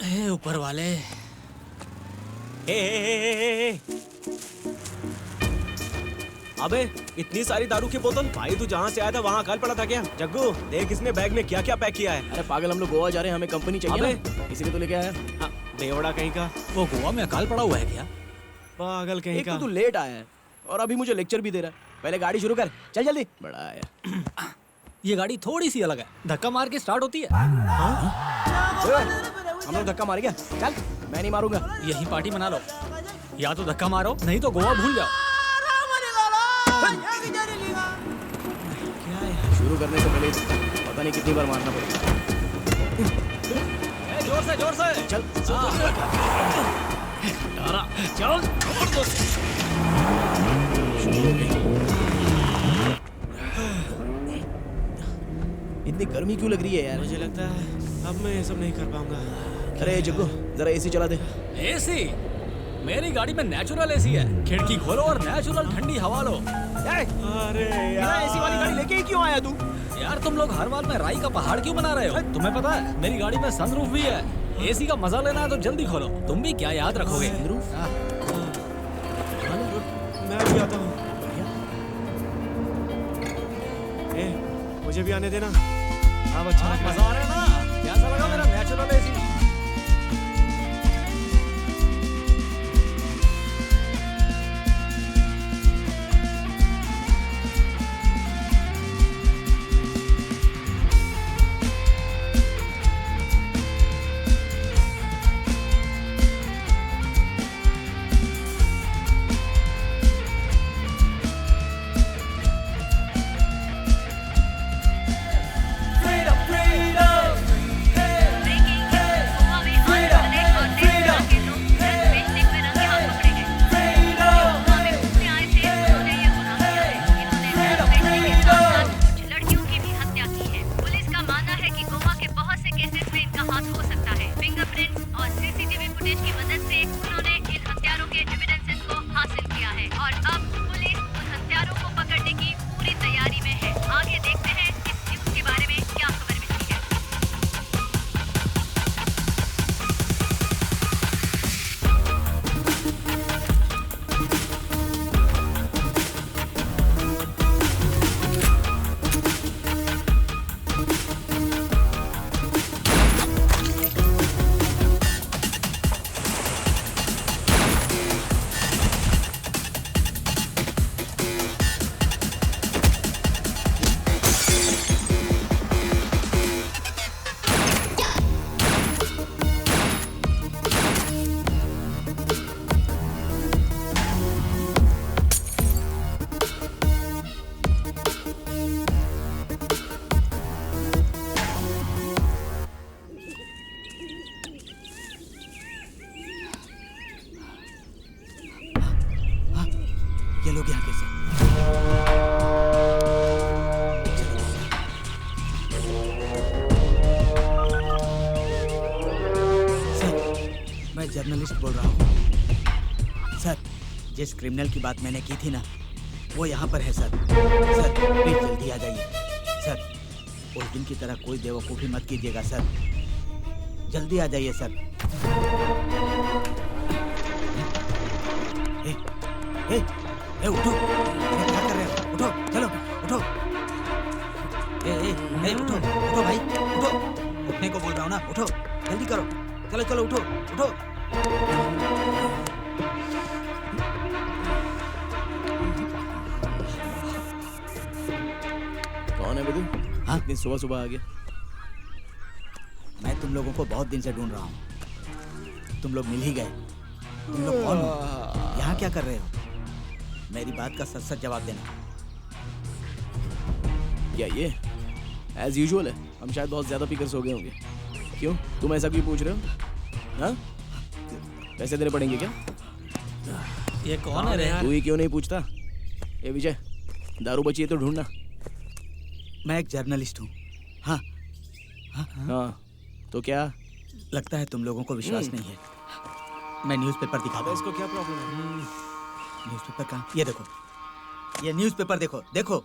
हे ऊपर वाले। ए। अबे इतनी सारी दारू की बोतल। भाई तू जहाँ से आया था वहाँ अकाल पड़ा था क्या? जग्गू देख इसने बैग में क्या क्या पैक किया है। अरे पागल, हम लोग गोवा जा रहे हैं, हमें कंपनी चाहिए अबे। ना, इसीलिए तो लेके आया। हाँ, बेवड़ा कहीं का। वो गोवा में अकाल पड़ा हुआ है क्या? पागल कहीं एक का। तो तू लेट आया है और अभी मुझे लेक्चर भी दे रहा है। पहले गाड़ी शुरू कर, चल जल्दी। बड़ा आया। ये गाड़ी थोड़ी सी अलग है, धक्का मार के स्टार्ट होती है। हम लोग धक्का मार गया। चल, मैं नहीं मारूंगा। यही पार्टी मना लो, या तो धक्का मारो नहीं तो गोवा भूल जाओ। शुरू करने से पहले पता नहीं कितनी बार मारना पड़ेगा। जोर से जोर से चल। चल इतनी गर्मी क्यों लग रही है यार? मुझे लगता है अब मैं ये सब नहीं कर पाऊंगा। अरे जग्गू, जरा एसी चला दे। एसी? मेरी गाड़ी में नेचुरल एसी है। खिड़की खोलो और नेचुरल ठंडी हवा लो। अरे बिना एसी वाली गाड़ी लेके ही क्यों आया तू? यार तुम लोग हर बार में राई का पहाड़ क्यों बना रहे हो? तुम्हें पता है मेरी गाड़ी में सनरूफ भी है। एसी का मजा लेना है तो जल्दी खोलो। तुम भी क्या याद रखोगे? हाँ। मैं भी आता हूँ। मुझे भी आने देना। अब अच्छा लग मजा आ रहा है ना? कैसा लगा मेरा नेचुरल एसी? में उन्होंने इन हत्यारों के एविडेंसेस को हासिल किया है और अब पुलिस उन हत्यारों को पकड़ने की पूरी तैयारी में है। आगे देखते हैं इस न्यूज के बारे में क्या खबर मिलती है। ये लोग यहाँ कैसे? सर, मैं जर्नलिस्ट बोल रहा हूँ। सर, जिस क्रिमिनल की बात मैंने की थी ना, वो यहाँ पर है सर। सर, प्लीज जल्दी आ जाइए। सर, उस दिन की तरह कोई बेवकूफ़ी मत कीजिएगा सर। जल्दी आ जाइए सर। ए, उठो। अरे क्या कर रहे हो? उठो, चलो, उठो। उठो भाई, उठो। उठने को बोल रहा हूँ ना, उठो। जल्दी करो। चलो चलो, उठो, उठो। कौन है बेदू? हाँ? इतनी सुबह सुबह आ गया? मैं तुम लोगों को बहुत दिन से ढूंढ रहा हूँ। तुम लोग मिल ही गए। तुम लोग कौन हो? यहाँ क्या कर रहे हो? मेरी बात का सच सच जवाब देना। क्या ये एज यूजुअल है? हम शायद बहुत ज्यादा पीकर्स हो गए होंगे। क्यों, तुम ऐसा क्यों पूछ रहे हो? हाँ, पैसे देने पड़ेंगे क्या? ये कौन है रे? तू ही क्यों नहीं पूछता? ए विजय, दारू बची है तो ढूंढना। मैं एक जर्नलिस्ट हूँ। हाँ, हाँ, तो क्या लगता है तुम लोगों को विश्वास नहीं है। मैं न्यूज़पेपर दिखाता हूँ। इसको क्या प्रॉब्लम है? न्यूज़पेपर कहाँ? ये देखो, ये न्यूज़पेपर देखो, देखो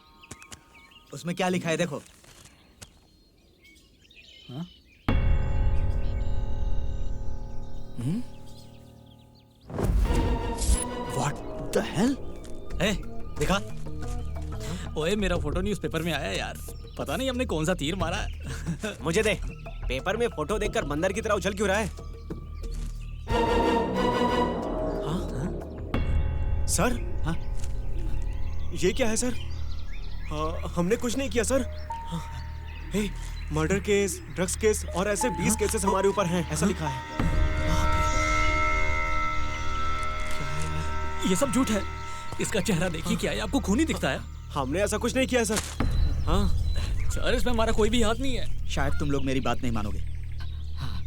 उसमें क्या लिखा है, देखो। हाँ? What the hell? ए, दिखा। ओए, मेरा फोटो न्यूज़पेपर में आया यार। पता नहीं हमने कौन सा तीर मारा है। मुझे दे। पेपर में फोटो देखकर बंदर की तरह उछल क्यों रहा है? सर? हाँ? ये क्या है सर? हमने कुछ नहीं किया सर। हे, मर्डर केस, ड्रग्स केस और ऐसे 20 केसेस हमारे ऊपर हैं, ऐसा लिखा है। ये सब झूठ है। इसका चेहरा देखिए, क्या है? आपको खून ही दिखता है। हमने ऐसा कुछ नहीं किया सर। हाँ सर, इसमें हमारा कोई भी हाथ नहीं है। शायद तुम लोग मेरी बात नहीं मानोगे। हाँ,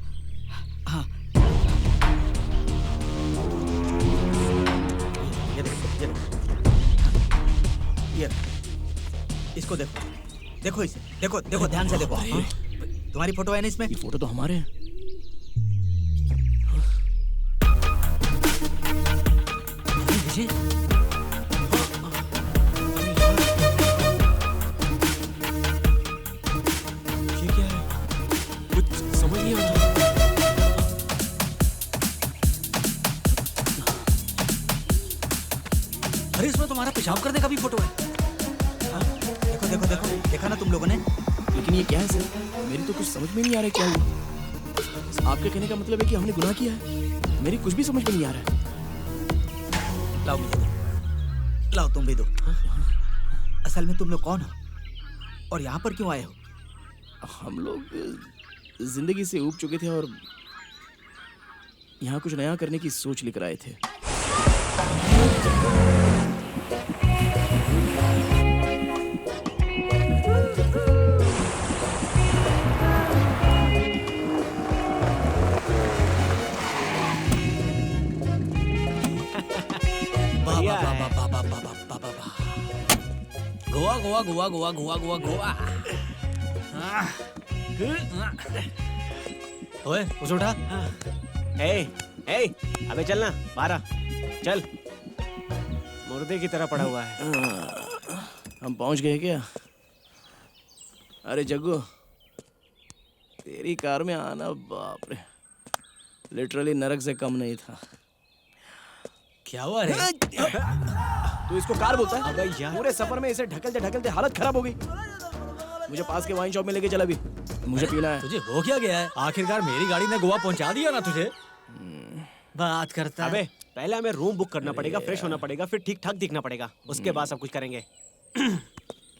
हाँ। ये देखो, ये देखो। हाँ, ये इसको देखो, देखो इसे, देखो, देखो ध्यान से देखो। हाँ? तुम्हारी फोटो है ना इसमें? ये फोटो तो हमारे हैं। विजय, ये क्या है? कुछ समझ नहीं आ रहा। अरे, इसमें तुम्हारा पेशाब करने का भी फोटो है। देखो, देखो, देखो, देखा ना तुम लोगों ने? लेकिन ये क्या है सर? मेरी तो कुछ समझ में नहीं आ रहा है क्या हुआ। आपके कहने का मतलब है कि हमने गुनाह किया है? मेरी कुछ भी समझ में नहीं आ रहा है। लाओ मुझे दो, लाओ तुम भी दो। असल में तुम लोग कौन हो और यहाँ पर क्यों आए हो? हम लोग जिंदगी से ऊब चुके थे और यहाँ कुछ नया करने की सोच लेकर आए थे। गोवा गोवा गोवा गोवा गोवा गोवा गोवा। ओए, कुछ उठा। हे, ए, अबे चलना, बाहर आ, चल। मुर्दे की तरह पड़ा हुआ है। हम पहुंच गए क्या? अरे जग्गू, तेरी कार में आना बाप रे, लिटरली नरक से कम नहीं था। क्या हुआ रे? तू इसको कार बोलता है? अबे यार। पूरे सफर में इसे ढकलते ढकलते हालत खराब हो गई। मुझे पास के वाइन शॉप में लेके चला भी, मुझे पीना है। तुझे हो क्या गया है? आखिरकार मेरी गाड़ी ने गोवा पहुंचा दिया ना तुझे। बात करता अबे पहले हमें रूम बुक करना पड़ेगा, फ्रेश होना पड़ेगा, फिर ठीक ठाक दिखना पड़ेगा, उसके बाद सब कुछ करेंगे।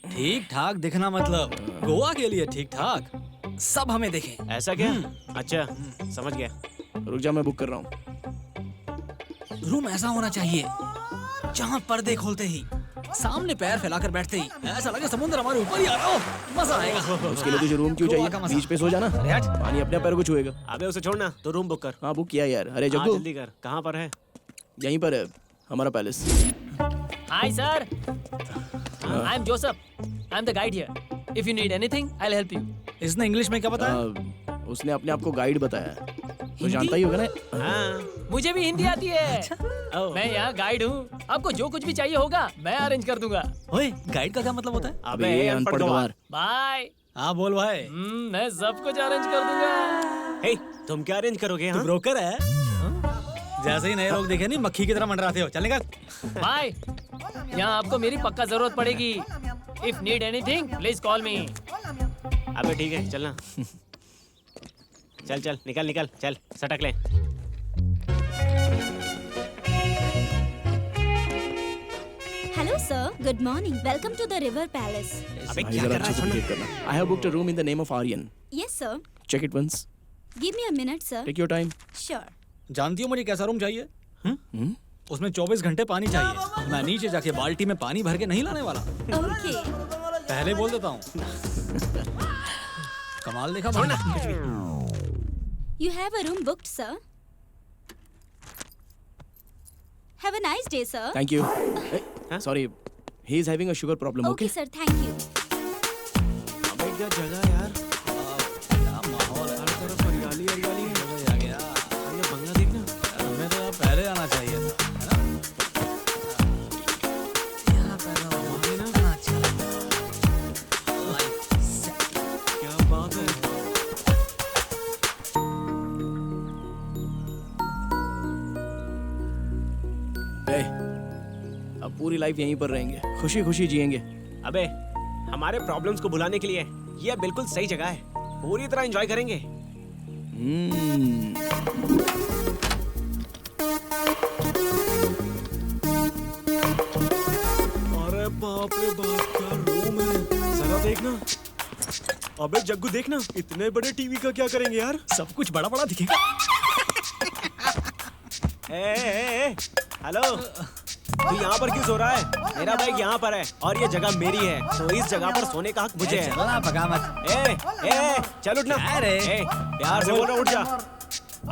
ठीक ठाक दिखना मतलब गोवा के लिए ठीक ठाक, सब हमें देखें। ऐसा क्या? अच्छा, समझ गया। रुक जा, मैं बुक कर रहा हूँ। रूम ऐसा होना चाहिए जहाँ पर्दे खोलते ही सामने पैर फैलाकर बैठते ही ऐसा लगे समुद्र हमारे ऊपर ही आ रहा हो, मजा आएगा। उसके लिए तुझे रूम क्यों गोवा चाहिए? का मजा। बीच पे सो जाना, अरे हट। पानी अपने पैर को छुएगा। अबे उसे छोड़ना, तो रूम बुक कर। हाँ बुक किया यार। अरे हाँ, जग्गू, जल्दी कर। कहाँ पर है? यहीं पर है हमारा palace. Hi, sir. I'm Joseph. I'm the guide here. If you need anything, I'll help you. इसने इंग्लिश में क्या बताया? उसने अपने आप को गाइड बताया, तो जानता ही होगा ना। हाँ। मुझे भी हिंदी आती है। मैं यहाँ गाइड हूँ। आपको जो कुछ भी चाहिए होगा, मैं अरेंज कर दूंगा। ओए, गाइड का क्या मतलब होता है? अबे ये अनपढ़ गवार। बाय। हाँ बोल भाई। मैं सब कुछ अरेंज कर दूंगा। हे, तुम क्या अरेंज करोगे? तू हाँ? ब्रोकर है? जैसे ही नए लोग देखे नहीं मक्खी की तरह मंडराते हो। चल निकल। बाय। यहाँ आपको मेरी पक्का जरूरत पड़ेगी। If need anything, please call me. अबे ठीक है, चलना। चल चल, निकल निकल, चल सटक ले। Hello sir, good morning, welcome to the river palace. अबे भाई क्या जरा कर रहा अच्छे है? से छोड़ना। behave करना। I have booked a room in the name of Aryan. Yes sir, Check it once. Give me a minute sir. Take your time. Sure. जानती हो मुझे कैसा रूम चाहिए? उसमें 24 घंटे पानी चाहिए। मैं नीचे जाके बाल्टी में पानी भर के नहीं लाने वाला, ओके। पहले बोल देता हूँ। कमाल देखा भाई। You have a room booked sir. Have a nice day sir. Thank you. Sorry, he is having a sugar problem. Okay Okay. Sir, thank you. अबे क्या जगह यार, क्या माहौल है। हर तरफ हरियाली हरियाली है। मजा आ गया। ये बंगला देखना। हमें तो यहाँ पहले आना चाहिए था, है ना? यहाँ पैदा हुआ है ना, बड़ा अच्छा लगता है। Life set। क्या बात है। Hey, अब पूरी लाइफ यहीं पर रहेंगे, खुशी खुशी जिएंगे। अबे हमारे प्रॉब्लम्स को भुलाने के लिए ये बिल्कुल सही जगह है, पूरी तरह एंजॉय करेंगे। अरे बाप रे बाप, क्या रूम है, जरा देखना। अबे जग्गू देखना, इतने बड़े टीवी का क्या करेंगे यार? सब कुछ बड़ा बड़ा दिखेगा। हेलो, तू यहाँ पर क्यों सो रहा है? मेरा बाइक यहाँ पर है और ये जगह मेरी है, तो इस जगह पर सोने का हक मुझे है। चलो ना, भगा मत। चल उठना। क्या रे? प्यार से बोल रहा, उठ जा।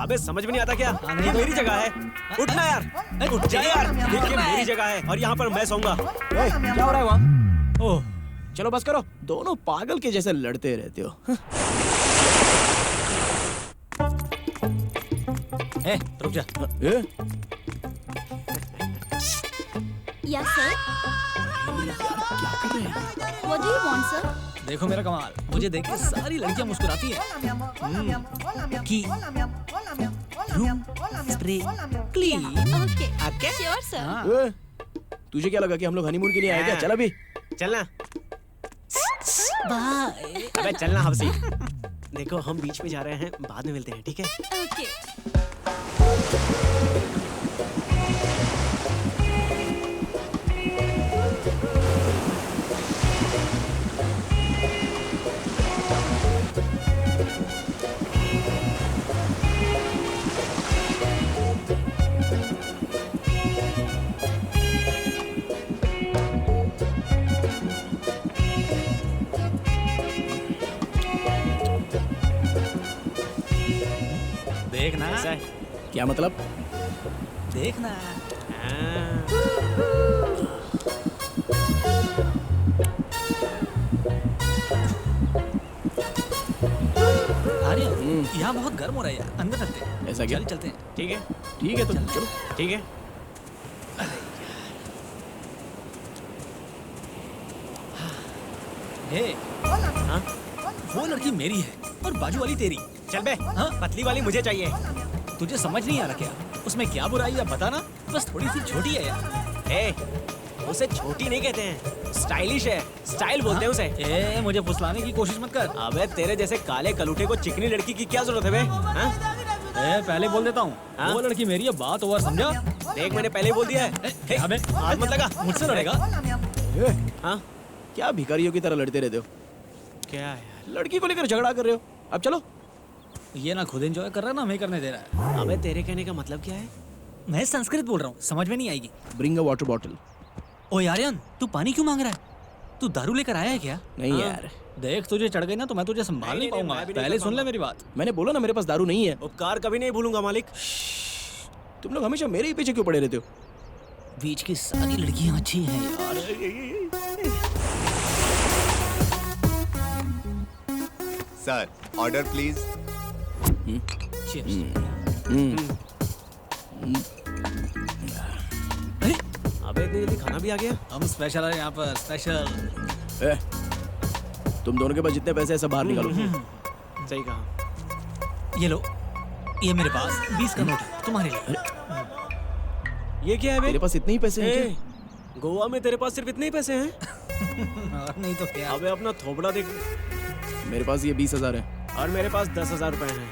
अबे समझ में नहीं आता क्या? ये मेरी जगह है, उठना यार, उठ जा यार। देखिए मेरी जगह है और यहाँ पर मैं सोऊंगा। क्या हो रहा है वहाँ? ओह, चलो बस करो, दोनों पागल के जैसे लड़ते रहते हो। रुक जा। ए? Yes sir. What do you want sir? देखो मेरा कमाल, मुझे देख के सारी लड़कियां मुस्कुराती हैं। की room spray clean. Okay, sure sir. हाँ। ए? तुझे क्या लगा कि हम लोग हनीमून के लिए आए क्या? चल अभी। चलना। बाय। अबे चलना हफ्सी। देखो हम बीच में जा रहे हैं, बाद में मिलते हैं, ठीक है? ओके। देखना, ऐसा है? क्या मतलब? देखना। हाँ। अरे यहाँ बहुत गर्म हो रहा है यार, अंदर चलते हैं। ऐसा क्या? चलते हैं। ठीक है ठीक है तो चलो। ठीक है। हे, हाँ वो लड़की मेरी है और बाजू वाली तेरी। चल बे, हाँ? पतली वाली मुझे चाहिए। तुझे समझ नहीं आ रहा क्या? उसमें क्या बुराई है बता ना, बस थोड़ी सी छोटी है यार। ए, उसे छोटी नहीं कहते हैं, स्टाइलिश है, स्टाइल बोलते हैं उसे। ए, मुझे फुसलाने की कोशिश मत कर। अबे तेरे जैसे काले कलूटे को चिकनी लड़की की क्या जरूरत है बे? हाँ? ए, पहले बोल देता हूँ, हाँ? वो लड़की मेरी है, बात ओवर, समझा? देख मैंने पहले ही बोल दिया है। ए, अबे, हाथ मत लगा। मुझसे लड़ेगा? हाँ क्या भिखारियों की तरह लड़ते रहते हो? क्या यार? लड़की को लेकर झगड़ा कर रहे हो। अब चलो। ये ना खुद एंजॉय कर रहा है ना हमें करने दे रहा है। अबे तेरे कहने का मतलब क्या है? मैं संस्कृत बोल रहा हूँ, समझ में नहीं आएगी। Bring a water bottle. ओ यारियन, तू पानी क्यों मांग रहा है? तू दारू लेकर आया है क्या? नहीं हाँ। यार, देख तुझे चढ़ गई ना तो मैं तुझे संभाल नहीं नहीं, पाऊंगा। मैं भी नहीं पहले कर सुन ले पाऊंगा। मेरी बात। मैंने बोला ना मेरे पास दारू नहीं है। उपकार कभी नहीं भूलूंगा मालिक। तुम लोग हमेशा मेरे ही पीछे क्यों पड़े रहते हो? बीच की सारी लड़कियां अच्छी हैं यार। Sir, order please. Cheers. अरे, अबे इतनी जल्दी खाना भी आ गया? हम स्पेशल है यहाँ पर, स्पेशल। ए, तुम दोनों के पास जितने पैसे हैं सब बाहर निकालो। सही कहा। ये लो, ये मेरे पास 20 का नोट है तुम्हारे लिए। ये क्या है बे? तेरे पास इतने ही पैसे हैं ए, क्या? गोवा में तेरे पास सिर्फ इतने ही पैसे हैं? और नहीं तो क्या? अबे अपना थोबड़ा देख। मेरे पास ये 20,000 है। और मेरे पास 10,000 रुपए हैं।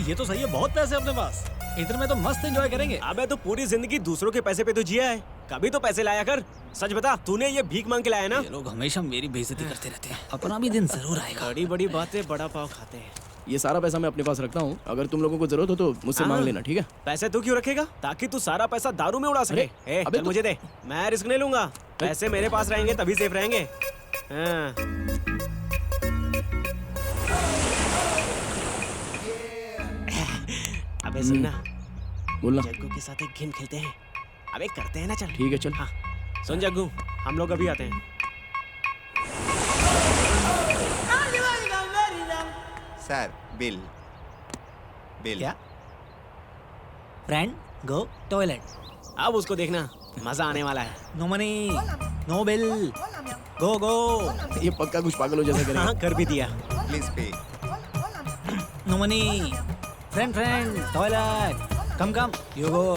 ये तो सही है, बहुत पैसे अपने पास। इधर में तो मस्त एंजॉय करेंगे। अबे तो पूरी जिंदगी दूसरों के पैसे पे तो जिया है, कभी तो पैसे लाया कर। सच बता, तूने ये भीख मांग के लाया ना? ये लोग हमेशा मेरी बेइज्जती करते रहते हैं। अपना भी दिन जरूर आएगा। बड़ी बड़ी बातें बड़ा पाव खाते हैं। ये सारा पैसा मैं अपने पास रखता हूँ, अगर तुम लोगों को जरूरत हो तो मुझसे मांग लेना, ठीक है? पैसे तू क्यों रखेगा? ताकि तू सारा पैसा दारू में उड़ा सके। ए, अबे चल मुझे दे, मैं रिस्क नहीं लूंगा। पैसे मेरे पास रहेंगे तभी सेफ रहेंगे। हाँ। अबे सुनना, बोलना। जग्गू के साथ एक गेम खेलते हैं। अबे करते हैं ना, चल। ठीक है चल। हाँ सुन जग्गू, हम लोग अभी आते हैं। Sir, bill. बिल। क्या? फ्रेंड, गो टॉयलेट। अब उसको देखना, मजा आने वाला है। नो मनी, नो बिल, गो गो। ये पक्का कुछ पागलों जैसा करेगा। हाँ कर भी दिया। Please pay. No money, friend friend, toilet, come come, you go.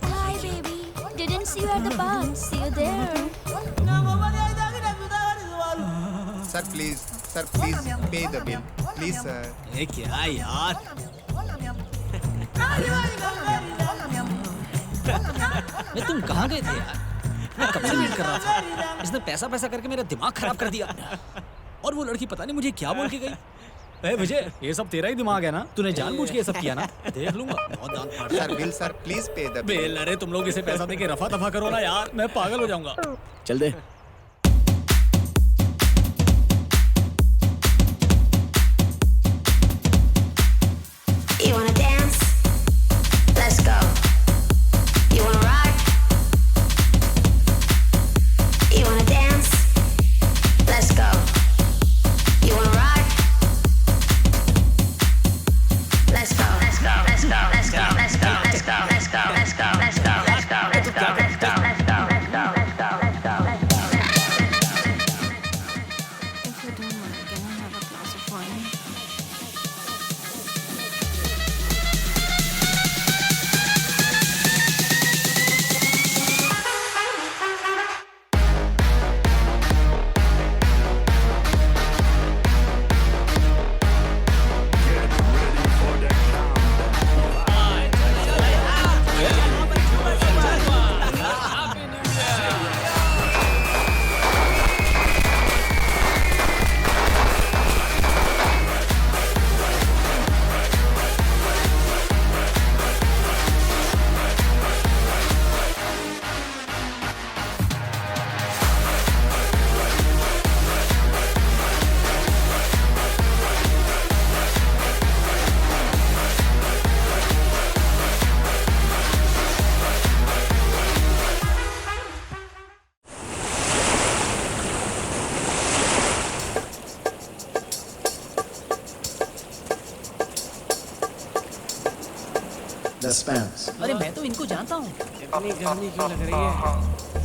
Hi baby, didn't see you at the bar. See you there. Sir please pay the bill, please sir. ये क्या यार? ये तुम कहाँ गए थे यार? मैं कब से वेट कर रहा था। इसने पैसा पैसा करके मेरा दिमाग खराब कर दिया। और वो लड़की पता नहीं मुझे क्या बोल के गई। ए विजय, ये सब तेरा ही दिमाग है ना? तूने जानबूझ के ये सब किया ना? देख लूंगा, बहुत दांत फाड़ दूंगा। Sir bill, sir please pay the bill. Bell, अरे तुम लोग इसे पैसा देके रफा दफा करो ना यार, मैं पागल हो जाऊंगा। चल दे। You wanna dance? Let's go. You wanna rock? You wanna dance? Let's go. You wanna rock? Let's go. Let's go. Let's go. Let's go. Let's go. Let's go. Let's go. Let's go. Let's go. Let's go. Let's go. Let's go. Let's go. Let's go. Let's go. Let's go. Suspense. अरे मैं तो इनको जानता हूँ। इतनी गर्मी क्यों लग रही है?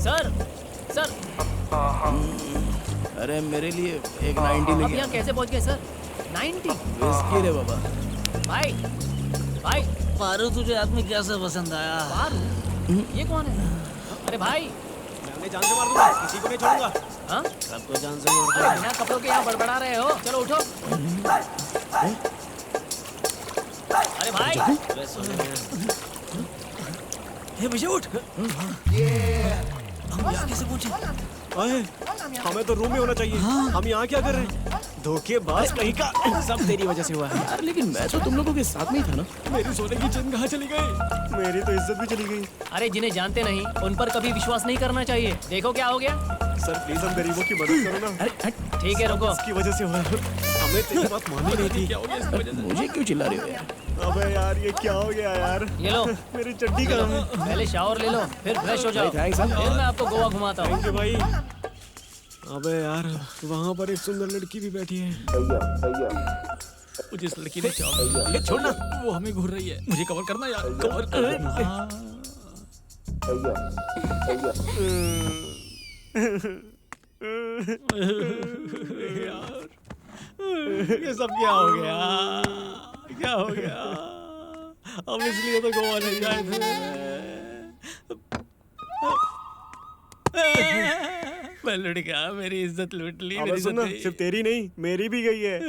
सर सर अरे मेरे लिए एक 90 अब लेके यहाँ कैसे पहुँच गए सर? 90 विस्की रे बाबा। भाई भाई पारू तुझे आदमी कैसे पसंद आया? पारू ये कौन है? अरे भाई मैं उन्हें जान से मार दूंगा, किसी को नहीं छोड़ूंगा। हाँ सबको जान से मार अरे बिना कपड़ों के यहाँ बड़बड़ा रहे हो। चलो उठो। अरे भाई हे विजय उठ। हम यहाँ कैसे पहुँचे? अरे हमें तो रूम में होना चाहिए। हम यहाँ क्या कर रहे हैं? धोखेबाज कहीं का। सब तेरी वजह से हुआ है। यार लेकिन मैं तो तुम लोगों के साथ में ही था ना। मेरी सोने की चैन कहाँ चली गई? मेरी तो इज्जत भी चली गई। अरे जिन्हें जानते नहीं उन पर कभी विश्वास नहीं करना चाहिए। देखो क्या हो गया। सर प्लीज हम गरीबों की मदद करो ना। ठीक है रुको। इसकी वजह से हुआ है। हमें तेरी बात माननी नहीं थी। क्या हो गया? मुझे क्यों चिल्ला रहे हो यार? अबे यार ये क्या हो गया यार? ये लो मेरी चड्डी कहाँ है? पहले शावर ले लो फिर फ्रेश हो जाओ। थैंक्स फिर मैं आपको गोवा घुमाता हूँ। थैंक यू भाई। अबे यार वहाँ पर एक सुंदर लड़की भी बैठी है। मुझे इस लड़की ने चाहा। ये छोड़ना, वो हमें घूर रही है। मुझे कवर करना यार, कवर करना। यार ये सब क्या हो गया? क्या हो गया? हम इसलिए तो गोवा नहीं गए थे। मैं लुट गया, मेरी इज्जत लूट ली। अबे सुन ना, सिर्फ तेरी नहीं मेरी भी गई है।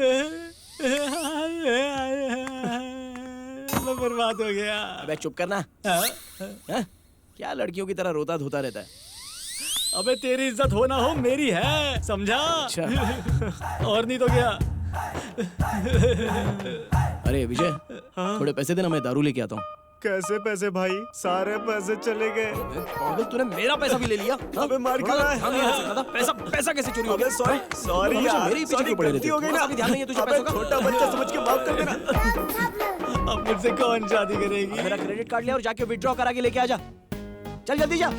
मैं बर्बाद हो गया। अबे चुप करना। हाँ? क्या लड़कियों की तरह रोता धोता रहता है? अबे तेरी इज्जत हो ना हो मेरी है, समझा? अच्छा। और नहीं तो क्या? अरे विजय थोड़े पैसे देना, मैं दारू लेके आता हूँ। कैसे पैसे भाई? सारे पैसे चले गए। पागल तूने मेरा पैसा भी ले लिया? अबे मार क्यों रहा है? ध्यान नहीं रख सकता था। पैसा पैसा कैसे चोरी हो गया? सॉरी सॉरी यार, मेरे ही पीछे क्यों पड़े रहते हो गई ना। अभी ध्यान नहीं है तुझे अबे पैसों का? छोटा बच्चा समझ के माफ कर देना। अब मुझसे कौन शादी करेगी? मेरा क्रेडिट कार्ड ले और जाके विड्रॉ करा के लेके आ जा। चल जल्दी जा।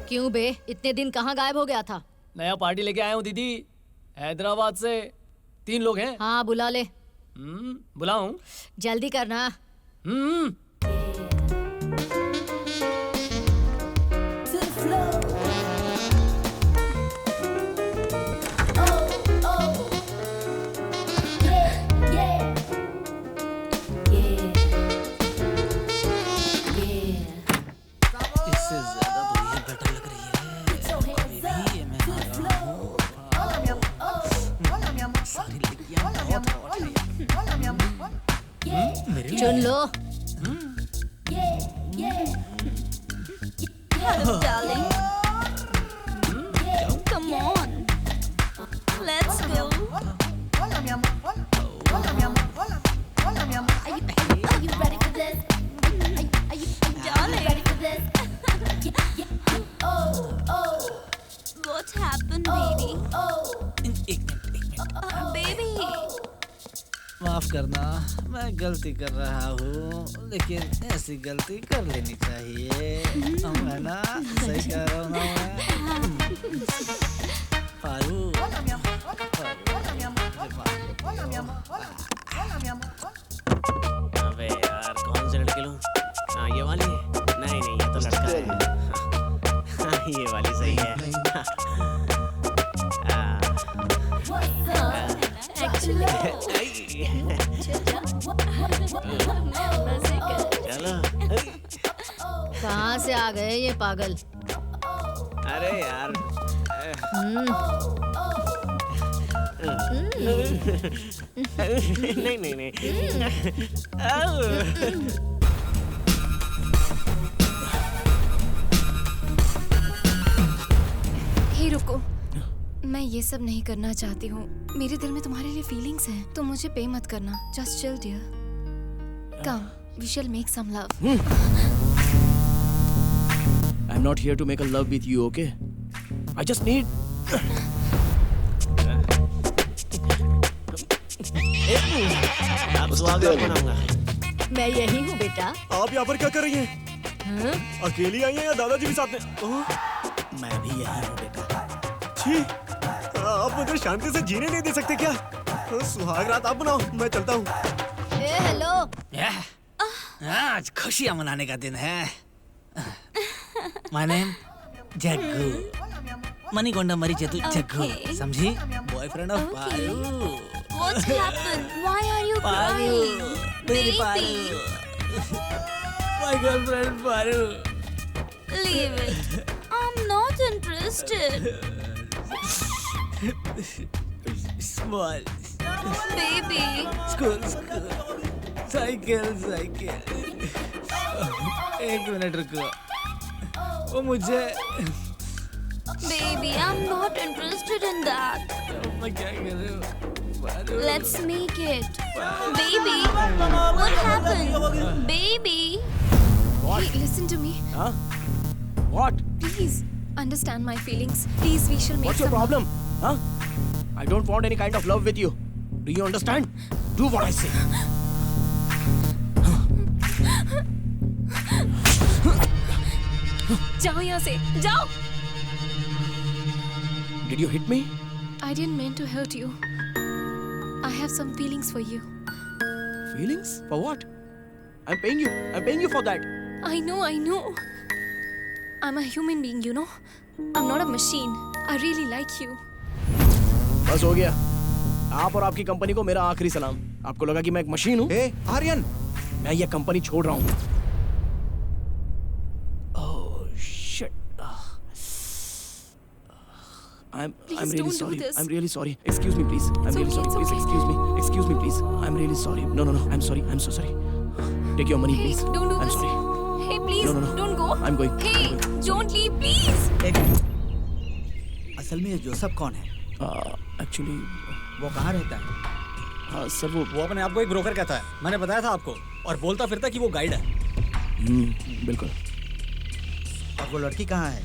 क्यों बे इतने दिन कहाँ गायब हो गया था? नया पार्टी लेके आया हूँ दीदी, हैदराबाद से। 3 लोग हैं। हाँ बुला ले। बुलाऊं? जल्दी करना। इससे ज्यादा तो ये बेटर लग रही है। अभी भी ये मैं आ रहा हूँ। सारी लड़कियां बहुत हॉट हैं। मेरे लिए चुन लो। Hello, darling. Come on. Let's go. Are you ready for this? Are you ready for this? What happened, baby? एक मिनट। Baby. माफ करना, मैं गलती कर रहा हूँ, लेकिन ऐसी गलती कर लेनी चाहिए। है ना? सही कह रहा हूँ ना मैं? पारू, अबे यार कौन से लड़के लूं? हाँ ये वाली है? नहीं नहीं ये तो लड़का है। हाँ ये वाली सही है। Actually. से आ गए ये पागल? अरे यार नहीं नहीं नहीं हे रुको, मैं ये सब नहीं करना चाहती हूँ। मेरे दिल में तुम्हारे लिए फीलिंग्स हैं, तो मुझे पे मत करना। Just chill dear, come we shall make some love. I'm not here to make a love with you, okay? I just need. आप स्वागत मनाऊंगा। मैं यही हूँ बेटा। आप यहाँ पर क्या कर रही हैं? अकेली आई हैं या दादाजी भी साथ में? मैं भी यही हूँ बेटा। छी, आप मुझे शांति से जीने नहीं दे सकते क्या? सुहाग रात आप बनाओ, मैं चलता हूँ। हेलो। आज खुशियाँ मनाने का दिन है। माय नेम जग्गू, मणिकोंडा मरी चेतु जग्गू, समझी? Boyfriend of Paru. What's happened? Why are you crying? मेरी Baby, Paru, my girlfriend Paru. leave it. I'm not interested. Small, Baby, school, cycle. एक मिनट रुको, वो मुझे baby, I'm not interested in that. मैं क्या कर रही हूँ? Let's make it. Baby, what happened? Baby. Hey, listen to me. Huh? What? Please, understand my feelings. Please, we shall make What's your some... problem? Huh? I don't want any kind of love with you. Do you understand? Do what I say. जाओ यहाँ से, जाओ! Did you hit me? I didn't mean to hurt you. I have some feelings for you. Feelings? For what? I'm paying you. I'm paying you for that. I know. I'm a human being, you know. I'm not a machine. I really like you. बस हो गया। आप और आपकी company को मेरा आखिरी सलाम। आपको लगा कि मैं एक मशीन हूँ? ए, आर्यन, मैं ये कंपनी छोड़ रहा हूँ। Oh shit. I'm really don't do sorry. this. I'm really sorry. Excuse me, please. I'm It's really okay, sorry. it's Please okay. excuse me. Excuse me, please. I'm really sorry. No. I'm sorry. I'm so sorry. Take your money, Hey, please. don't do I'm this. sorry. Hey, please, No. don't go. I'm going. Hey, I'm going. don't leave, please. एक minute. असल में ये Joseph कौन है? Actually, वो कहाँ रहता है? हाँ सर वो अपने आप को एक ब्रोकर कहता है। मैंने बताया था आपको, और बोलता फिरता कि वो गाइड है। बिल्कुल। और वो लड़की कहाँ है?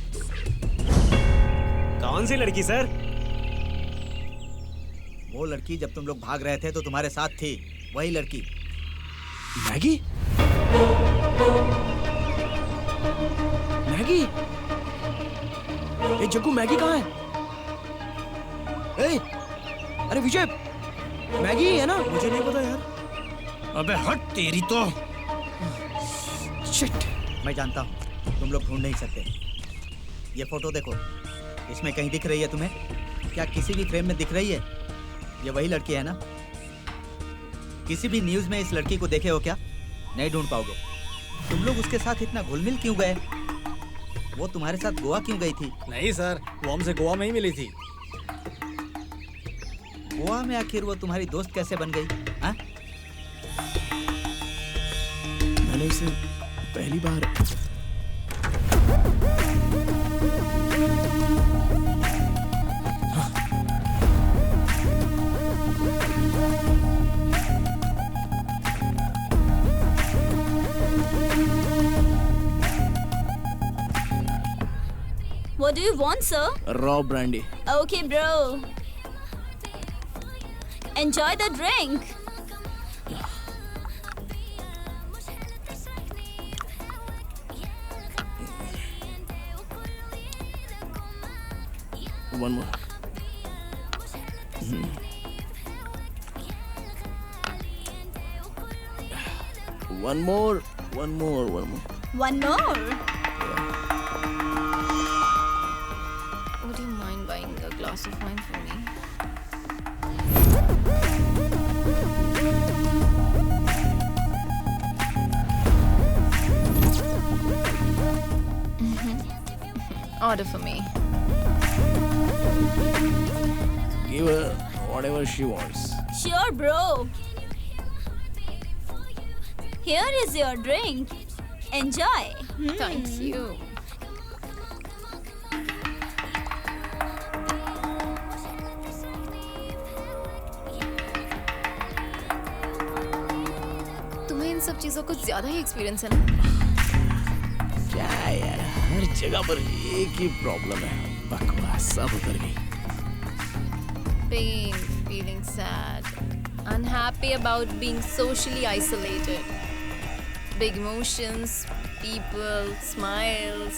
कौन सी लड़की सर? वो लड़की जब तुम लोग भाग रहे थे तो तुम्हारे साथ थी, वही लड़की। मैगी? मैगी? ए जग्गू, मैगी कहाँ है? ए, अरे विजय, मैगी है ना? मुझे नहीं पता यार। अबे हट तेरी तो। शिट। मैं जानता हूँ तुम लोग ढूंढ नहीं सकते। ये फोटो देखो, इसमें कहीं दिख रही है तुम्हें? क्या किसी भी फ्रेम में दिख रही है? ये वही लड़की है ना? किसी भी न्यूज में इस लड़की को देखे हो क्या? नहीं ढूंढ पाओगे। तुम लोग उसके साथ इतना घुल-मिल क्यों गए? वो तुम्हारे साथ गोवा क्यों गई थी? नहीं सर, वो हमसे गोवा में ही मिली थी। गोवा में आखिर वो तुम्हारी दोस्त कैसे बन गई? हाँ? मैंने इसे पहली बार What do you want, sir? Raw brandy. Okay, bro. Enjoy the drink. One more. One more. One more? Would you mind buying a glass of wine for me? Order for me. Give her whatever she wants. Sure, bro. Here is your drink. Enjoy. Thank you. तुम्हें इन सब चीजों को ज्यादा ही experience है ना? क्या यार, हर जगह पर एक ही प्रॉब्लम है, बकवास सब उतर गई। Pain, feeling sad, unhappy about being socially isolated. Big emotions, people, smiles.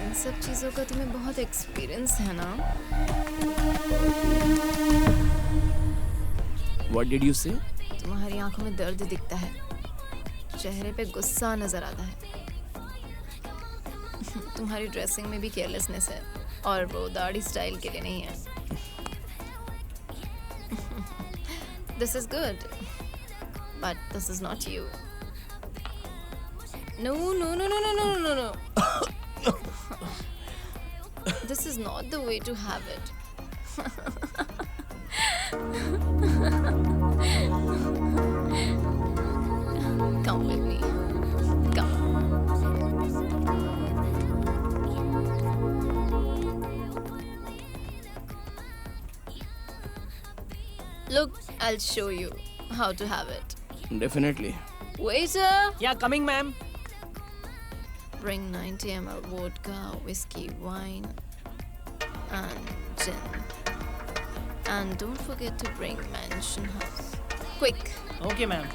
इन सब चीजों का तुम्हें बहुत एक्सपीरियंस है ना? What did you say? तुम्हारी आंखों में दर्द दिखता है, चेहरे पे गुस्सा नजर आता है, तुम्हारी ड्रेसिंग में भी केयरलेसनेस है, और वो दाढ़ी स्टाइल के लिए नहीं है। This is good, but this is not you. No, no, no, no, no, no, no, no. This is not the way to have it. Come with me. Come. Look, I'll show you how to have it. Definitely. Waiter, Yeah, coming, ma'am. bring 90 ml vodka, whiskey, wine, and gin. And don't forget to bring Mansion House. Quick. Okay, ma'am.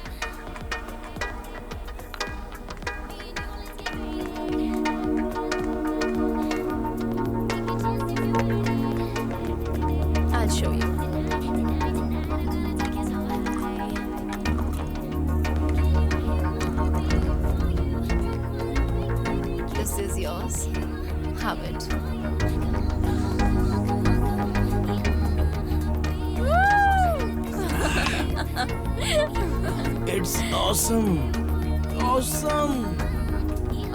I'll show you. This is yours. Have it. It's awesome. Awesome.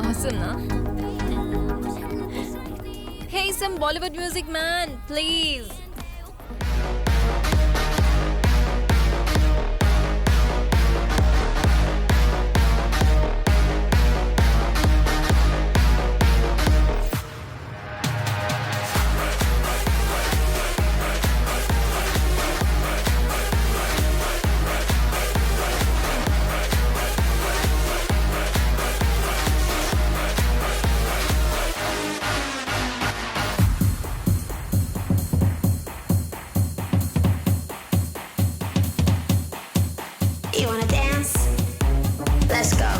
Awesome, na? Hey, some Bollywood music, man, please. You wanna dance? Let's go.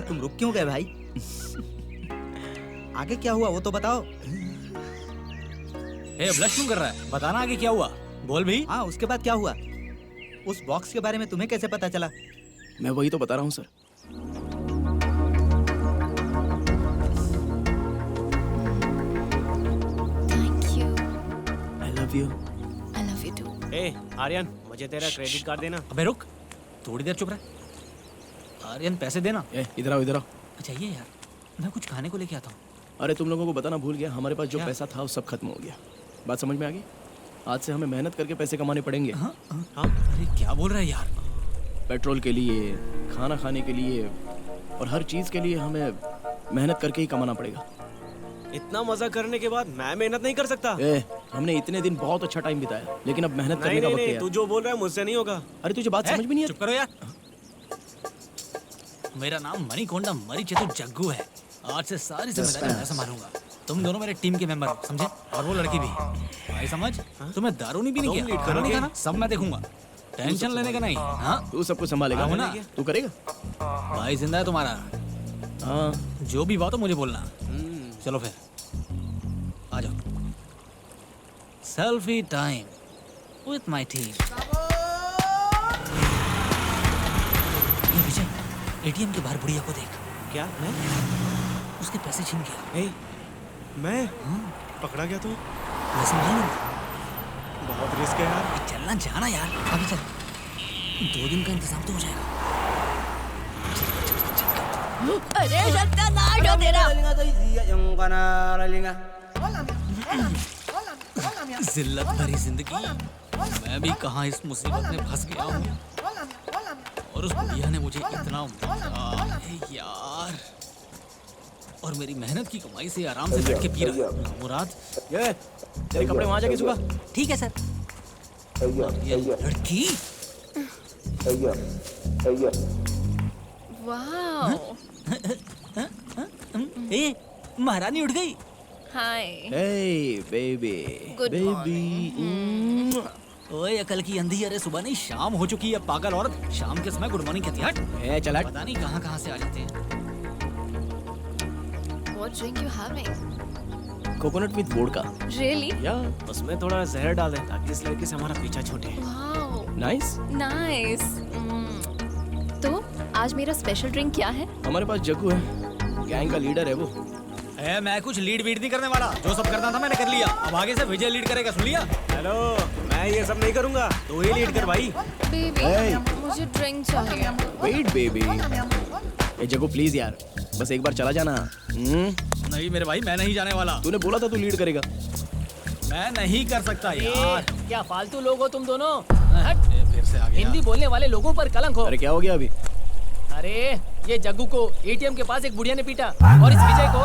तुम रुक क्यों गए भाई? आगे क्या हुआ वो तो बताओ। ए, ब्लश क्यों कर रहा है? बताना आगे क्या हुआ। बोल भी। हाँ, उसके बाद क्या हुआ? उस बॉक्स के बारे में तुम्हें कैसे पता चला? मैं वही तो बता रहा हूँ sir. Thank you. I love you. I love you too. ए आर्यन, मुझे तेरा क्रेडिट कार्ड देना। अबे रुक, थोड़ी देर चुप रह। आर्यन, पैसे देना। ए इधर आओ इधर आओ। अच्छा ये यार, मैं कुछ खाने को लेके आता हूँ। अरे तुम लोगों को बताना भूल गया, हमारे पास जो क्या? पैसा था वो सब खत्म हो गया। बात समझ में आ गई? आज से हमें मेहनत करके पैसे कमाने पड़ेंगे। हाँ? अरे क्या बोल रहा है यार? पेट्रोल के लिए, खाना खाने के लिए और हर चीज के लिए हमें मेहनत करके ही कमाना पड़ेगा। इतना मजा करने के बाद मैं मेहनत नहीं कर सकता। ए, हमने इतने दिन बहुत अच्छा टाइम बिताया, लेकिन अब मेहनत करने नहीं का नहीं वक्त है नहीं, यार। तू जो बोल रहा है मुझसे नहीं होगा। अरे तुझे बात समझ में नहीं चुप करो यार। मेरा नाम मणिकोंडा मरिचेतु जग्गू है। आज से सारी जिम्मेदारी मैं संभालूंगा। तुम दोनों मेरे टीम के मेंबर हो, समझे? और वो लड़की भी। भाई समझ? तुम्हें दारू नहीं पीनी क्या? खाना नहीं खाना? सब मैं देखूंगा। टेंशन लेने का नहीं। हाँ? तू सब कुछ संभालेगा हाँ, ना? तू करेगा? भाई जिंदा है तुम्हारा। हाँ जो भी बात हो मुझे बोलना। चलो फिर आ जाओ। Selfie time with my team. ये विजय, एटीएम के बाहर बुढ़िया को देख। क्या? मैं? उसके पैसे छीन गया। ए, मैं? पकड़ा गया तो? वैसे मालूम, बहुत रिस्क है यार। चलना जाना यार, अभी चल। 2 दिन का इंतजाम तो हो जाएगा। अरे सत्यानाश हो तेरा। जिल्लत भरी जिंदगी, मैं भी कहाँ इस मुसीबत में फंस गया हूँ। और उस बुढ़िया ने मुझे इतना मारा है यार। और मेरी मेहनत की कमाई से आराम से बैठ के पी रहा हूँ। मुराद, ये तेरे कपड़े वहां जाके सुखा। ठीक है सर। और ये लड़की, वाह। ए, महारानी उठ गई। हाय। हे बेबी Good बेबी। ओए अकल की अंधी, अरे सुबह नहीं शाम हो चुकी है पागल औरत। शाम के समय गुड मॉर्निंग कहती है। हट। ए चल हट। पता नहीं कहाँ से आ जाते हैं। What drink you having? Coconut with vodka. Really? या उसमें थोड़ा जहर डाल दे ताकि इस लड़के से हमारा पीछा छूटे। Wow. नाइस। Nice. तो आज मेरा स्पेशल ड्रिंक क्या है? हमारे पास जग्गू है, गैंग का लीडर है वो। ए, मैं कुछ लीड वीड नहीं करने वाला। जो सब करना था मैंने कर लिया। अब आगे से विजय लीड करेगा, सुन लिया? हेलो, मैं ये सब नहीं करूंगा। तू ही लीड कर भाई। Baby, Hey. मुझे ड्रिंक चाहिए। Weight baby. A Jaggu please यार, बस एक बार चला जाना। नहीं मेरे भाई, मैं नहीं जाने वाला। तूने बोला था तू लीड करेगा। मैं नहीं कर सकता यार। क्या फालतू लोग हो तुम दोनों? ए, फिर से आ गया। हिंदी बोलने वाले लोगों पर कलंक हो। अरे क्या हो गया अभी? अरे ये जग्गू को एटीएम के पास एक बुढ़िया ने पीटा और इस विजय को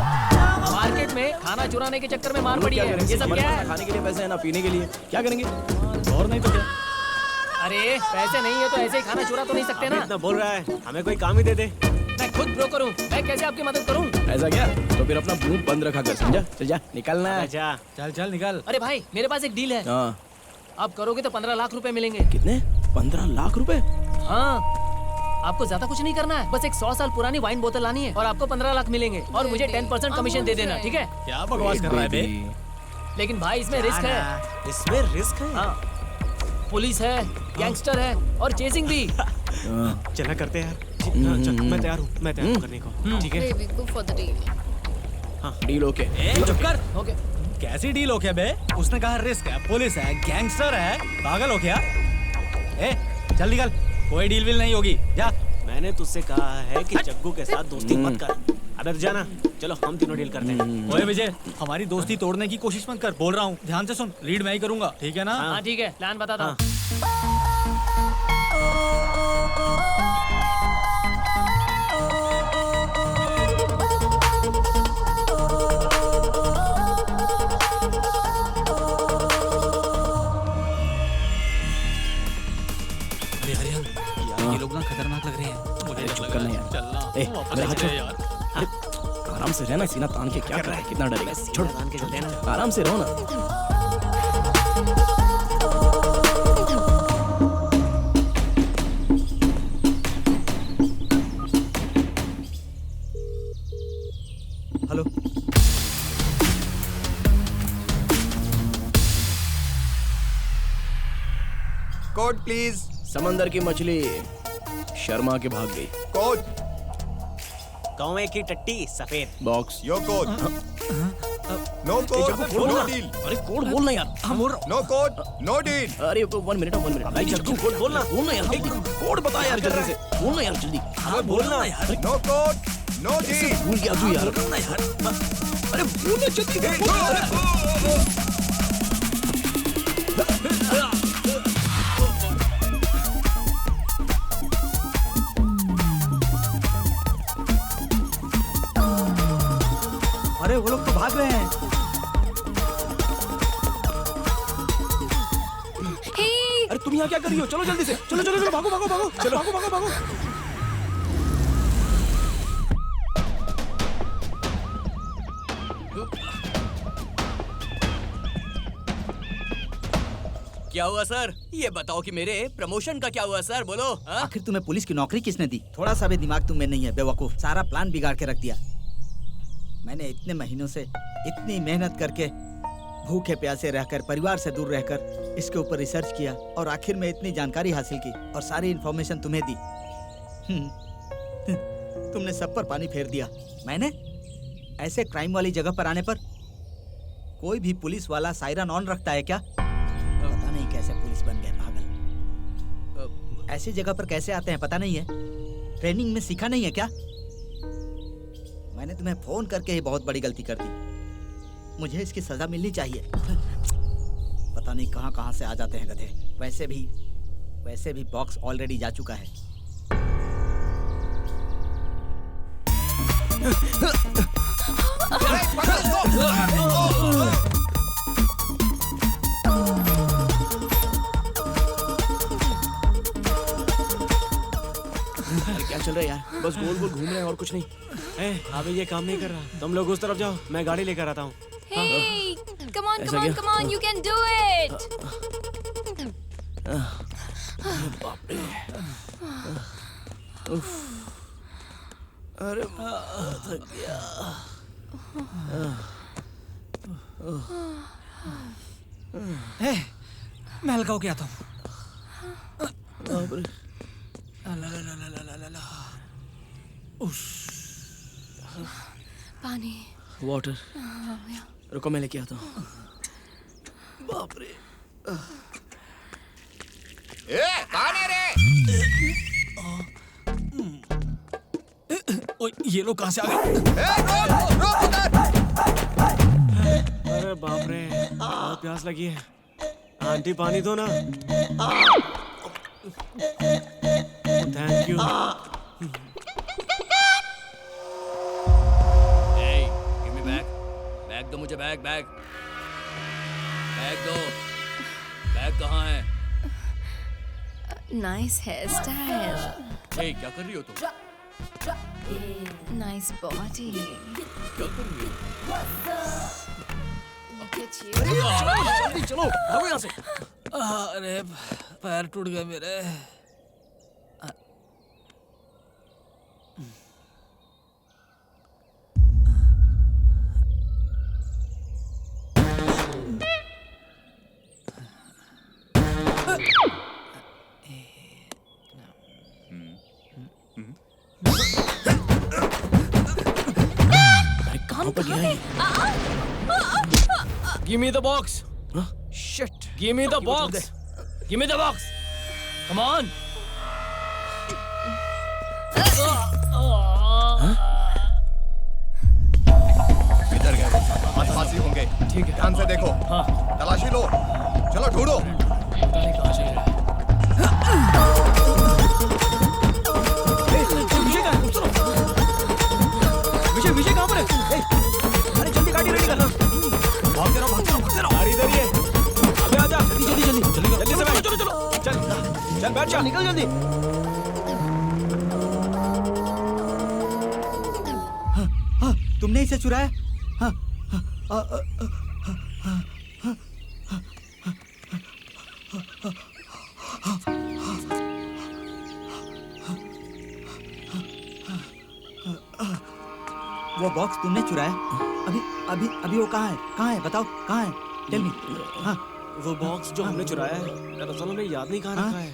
मार्केट में खाना चुराने के चक्कर में मार पड़ी है। ये सब हमारे क्या पास है? ना खाने के लिए पैसे है ना पीने के लिए, क्या करेंगे? और नहीं तो क्या? अरे पैसे नहीं है तो ऐसे ही खाना चुरा तो नहीं सकते ना। इतना बोल रहा है, हमें कोई काम ही दे दे। मैं खुद ब्रोकर हूँ, मैं कैसे आपकी मदद करूँ? ऐसा क्या? तो फिर अपना मुंह बंद रखा कर, समझा? चल जा, निकलना है। जा। चल चल निकल। अरे भाई मेरे पास एक डील है। हाँ आप करोगे तो 15 लाख रुपए मिलेंगे। कितने? 15 लाख रुपए? हाँ, आपको ज्यादा कुछ नहीं करना है, बस एक 100 साल पुरानी वाइन बोतल लानी है और आपको 15 लाख मिलेंगे और मुझे 10% कमीशन दे देना, ठीक है? क्या बकवास कर रहा है बे? लेकिन भाई इसमें रिस्क है। इसमें रिस्क है। हाँ, पुलिस है, गैंगस्टर है और चेसिंग भी। चला करते हैं यार। चल, मैं तैयार हूँ करने को। ठीक है। Baby, go for the deal. Deal okay. ए, चुप कर। ओके। कैसी डील हो क्या बे? उसने कहा रिस्क है, पुलिस है, गैंगस्टर है। पागल हो क्या? ए, चल निकल। कोई डील विल नहीं होगी, जा। मैंने तुझसे कहा है कि जग्गू के साथ दोस्ती मत कर। अबे जाना, चलो हम तीनों डील करते हैं। ओए विजय, हमारी दोस्ती तोड़ने की कोशिश मत कर, बोल रहा हूँ। ध्यान से सुन, लीड मैं ही करूंगा, ठीक है ना? हाँ ठीक है, प्लान बताता हूँ। अरे हरिया, यार ये लोग ना खतरनाक लग रहे हैं। मुझे चुप लग करना रहा है। यार। चलना। ए, वापस मेरा हाथ चले छोड़। यार। अरे आराम से रहना, सीना तान के क्या कर रहा है? कितना डरेगा? छोड़, के चलते हैं ना। आराम से रहो ना। हेलो। Code please. समंदर की मछली शर्मा के भाग गई। कोड। कौवे की टट्टी सफेद। Box. Your code. No code, no deal. अरे कोड बोलना यार। हाँ बोल रहा नो कोड, नो डील। हूँ। अरे 1 मिनट, 1 मिनट। भाई जल्दी कोड बोलना यार। कोड बता यार जल्दी से। बोलना यार जल्दी। हाँ बोलना यार। No code, no deal. भूल गया तू यार। बोलना यार। अरे बोलना जल्दी। अरे वो लोग तो भाग रहे हैं। Hey, अरे तुम यहाँ क्या कर रही हो? चलो जल्दी से। चलो चलो चलो, भागो भागो भागो। चलो भागो भागो भागो। क्या हुआ सर? ये बताओ कि मेरे प्रमोशन का क्या हुआ सर? बोलो। हाँ? आखिर तुम्हें पुलिस की नौकरी किसने दी? थोड़ा सा भी दिमाग तुम में नहीं है बेवकूफ। सारा प्लान बिगाड़ के रख दिया। मैंने इतने महीनों से इतनी मेहनत करके भूखे प्यासे रहकर परिवार से दूर रहकर इसके ऊपर रिसर्च किया और आखिर में इतनी जानकारी हासिल की और सारी इन्फॉर्मेशन तुम्हें दी। तुमने सब पर पानी फेर दिया। मैंने ऐसे क्राइम वाली जगह पर आने पर कोई भी पुलिस वाला सायरन ऑन रखता है क्या? पता नहीं कैसे पुलिस बन गए पागल। ऐसी जगह पर कैसे आते हैं पता नहीं है? ट्रेनिंग में सीखा नहीं है क्या? मैंने तुम्हें फोन करके ही बहुत बड़ी गलती कर दी। मुझे इसकी सजा मिलनी चाहिए। पता नहीं कहां कहां से आ जाते हैं गधे। वैसे भी बॉक्स ऑलरेडी जा चुका है। क्या चल रहा है यार? बस गोल गोल घूम रहे हैं और कुछ नहीं। अभी ये काम नहीं कर रहा। तुम लोग उस तरफ जाओ, मैं गाड़ी लेकर आता हूँ। Hey, come on, ऐसा come on, क्या? come on, you can do it. अरे थक गया। मैं हल्का हो गया था। पानी। वाटर। रुको मैं लेके आता हूँ। बाप रे। कौन है रे? ओए, ये लोग कहाँ से आ गए? अरे बाप रे, बहुत प्यास लगी है। आंटी पानी दो ना। Thank you. Hey, give me back. Bag दो मुझे, बैग बैग दो। बैग कहाँ है? Nice hairstyle. Hey, क्या कर रही हो तुम? Nice body. क्या कर रही हो? जल्दी चलो भागो यहाँ से। अरे पैर टूट गए मेरे। कहाँ पर गया है? Give me the box. Shit. Give me the box. Give me the box. Come on. इधर गए आसपास ही होंगे। ठीक है। ध्यान से देखो। हाँ। तलाशी लो। चलो ढूंढो। पता नहीं कहाँ से गए। विजय कहाँ पर है? अरे जल्दी गाड़ी रेडी करना। भागते रहो। गाड़ी इधर ही है। अबे आजा। जल्दी जल्दी से बैठ। चलो चल बैठ जा। निकल जल्दी। हाँ, तुमने इसे चुराया? हाँ, वो बॉक्स तुमने चुराया? अभी वो कहाँ है? कहाँ है? बताओ कहाँ है? Tell me. हाँ, वो बॉक्स जो हमने चुराया है, दरअसल हमें याद नहीं कहाँ रखा है।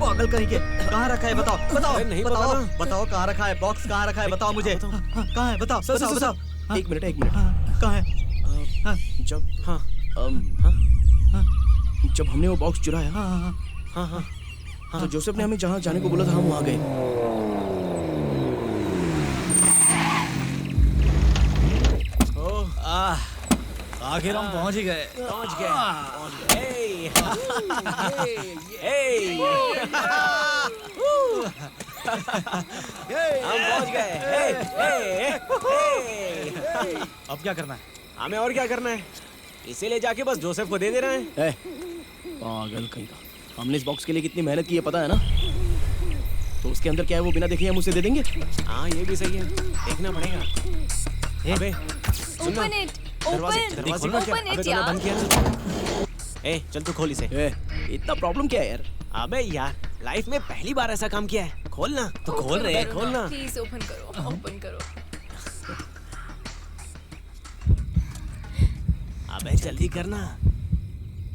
पागल कहीं के। कहाँ रखा है? बताओ अरे नहीं पता बताओ ना। बताओ कहाँ रखा है? बॉक्स कहाँ रखा है? बताओ मुझे। कहाँ है? बताओ सर, बताओ। हाँ, एक मिनट। कहाँ है? जब हमने वो बॉक्स चुराया, हाँ। तो जोसेफ ने हमें जहाँ जाने को बोला था हम वहाँ गए। आखिर हम पहुंच ही गए। पहुंच गए। हम पहुंच गए। अब क्या करना है? हमें और क्या करना है? इसे ले जाके बस जोसेफ को दे दे रहे हैं। पागल कहीं का। हमने इस बॉक्स के लिए कितनी मेहनत की है पता है ना? तो उसके अंदर क्या है वो बिना देखे हम उसे दे देंगे? हाँ ये भी सही है, देखना पड़ेगा। अबे सुन ना, Open it. दरवाजे Open. दरवाजे Open क्या? it, अबे तूने यार. बंद किया ना? ए चल तू खोल इसे। इतना प्रॉब्लम क्या है यार? अबे यार लाइफ में पहली बार ऐसा काम किया है। खोलना तो खोल रहे हैं। खोलना। प्लीज ओपन करो, ओपन करो। अबे जल्दी करना,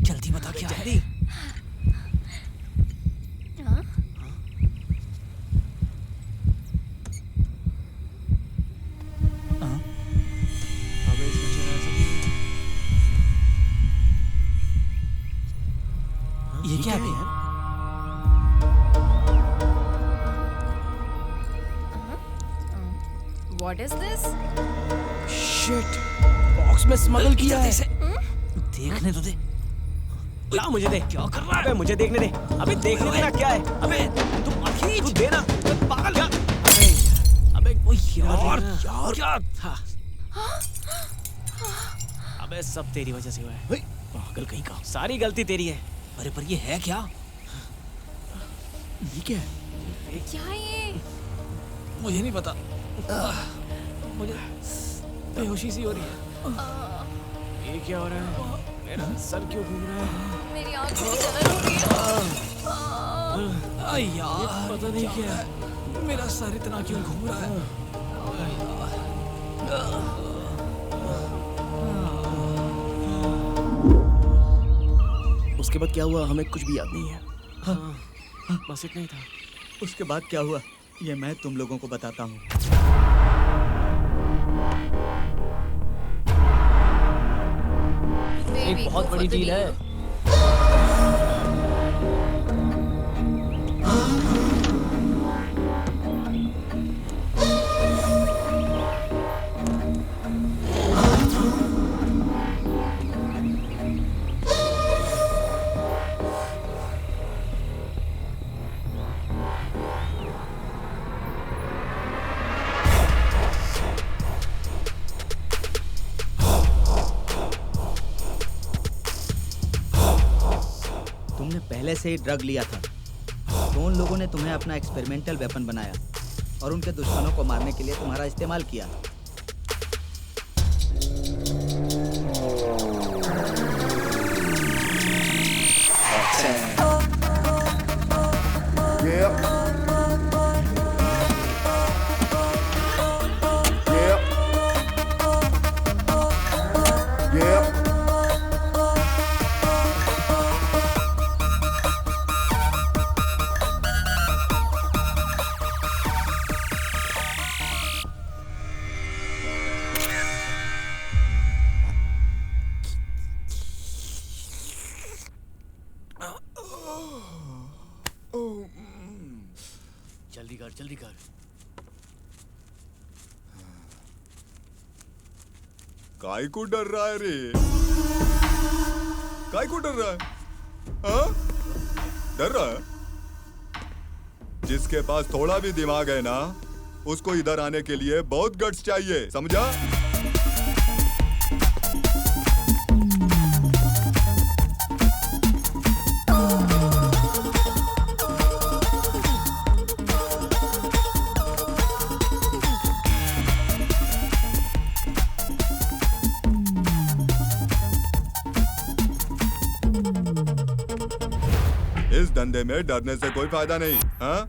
जल्दी बता क्या है? जल्दी। हाँ? अबे इसमें चला ये क्या है यार? What is this? Shit, box में स्मगल किया है। देखने तो दे। ला मुझे दे। क्या कर रहा है? अबे मुझे देखने दे। अबे देखने देना क्या है? अबे तू मत खींच। तू देना। पागल क्या? अबे ओ यार यार क्या? हाँ। अबे सब तेरी वजह से हुआ है। पागल कहीं का। सारी गलती तेरी है। अरे पर ये है क्या? ये क्या है? क्या है ये? मुझे नहीं पता। मुझे बेहोशी सी हो रही है। ये क्या हो रहा है? मेरा सर क्यों घूम रहा है? मेरी आंखों की जलन हो रही है। यार पता नहीं क्या है। मेरा सर इतना क्यों घूम रहा है? उसके बाद क्या हुआ हमें कुछ भी याद नहीं है। बस इतना ही था। उसके बाद क्या हुआ ये मैं तुम लोगों को बताता हूँ। एक बहुत बड़ी डील है। तुमने पहले से ही ड्रग लिया था तो उन लोगों ने तुम्हें अपना एक्सपेरिमेंटल वेपन बनाया और उनके दुश्मनों को मारने के लिए तुम्हारा इस्तेमाल किया। जल्दी कर। काय को डर रहा है रे? काय को डर रहा है? हाँ? डर रहा है? जिसके पास थोड़ा भी दिमाग है ना, उसको इधर आने के लिए बहुत गट्स चाहिए, समझा? इस धंधे में डरने से कोई फायदा नहीं। हाँ?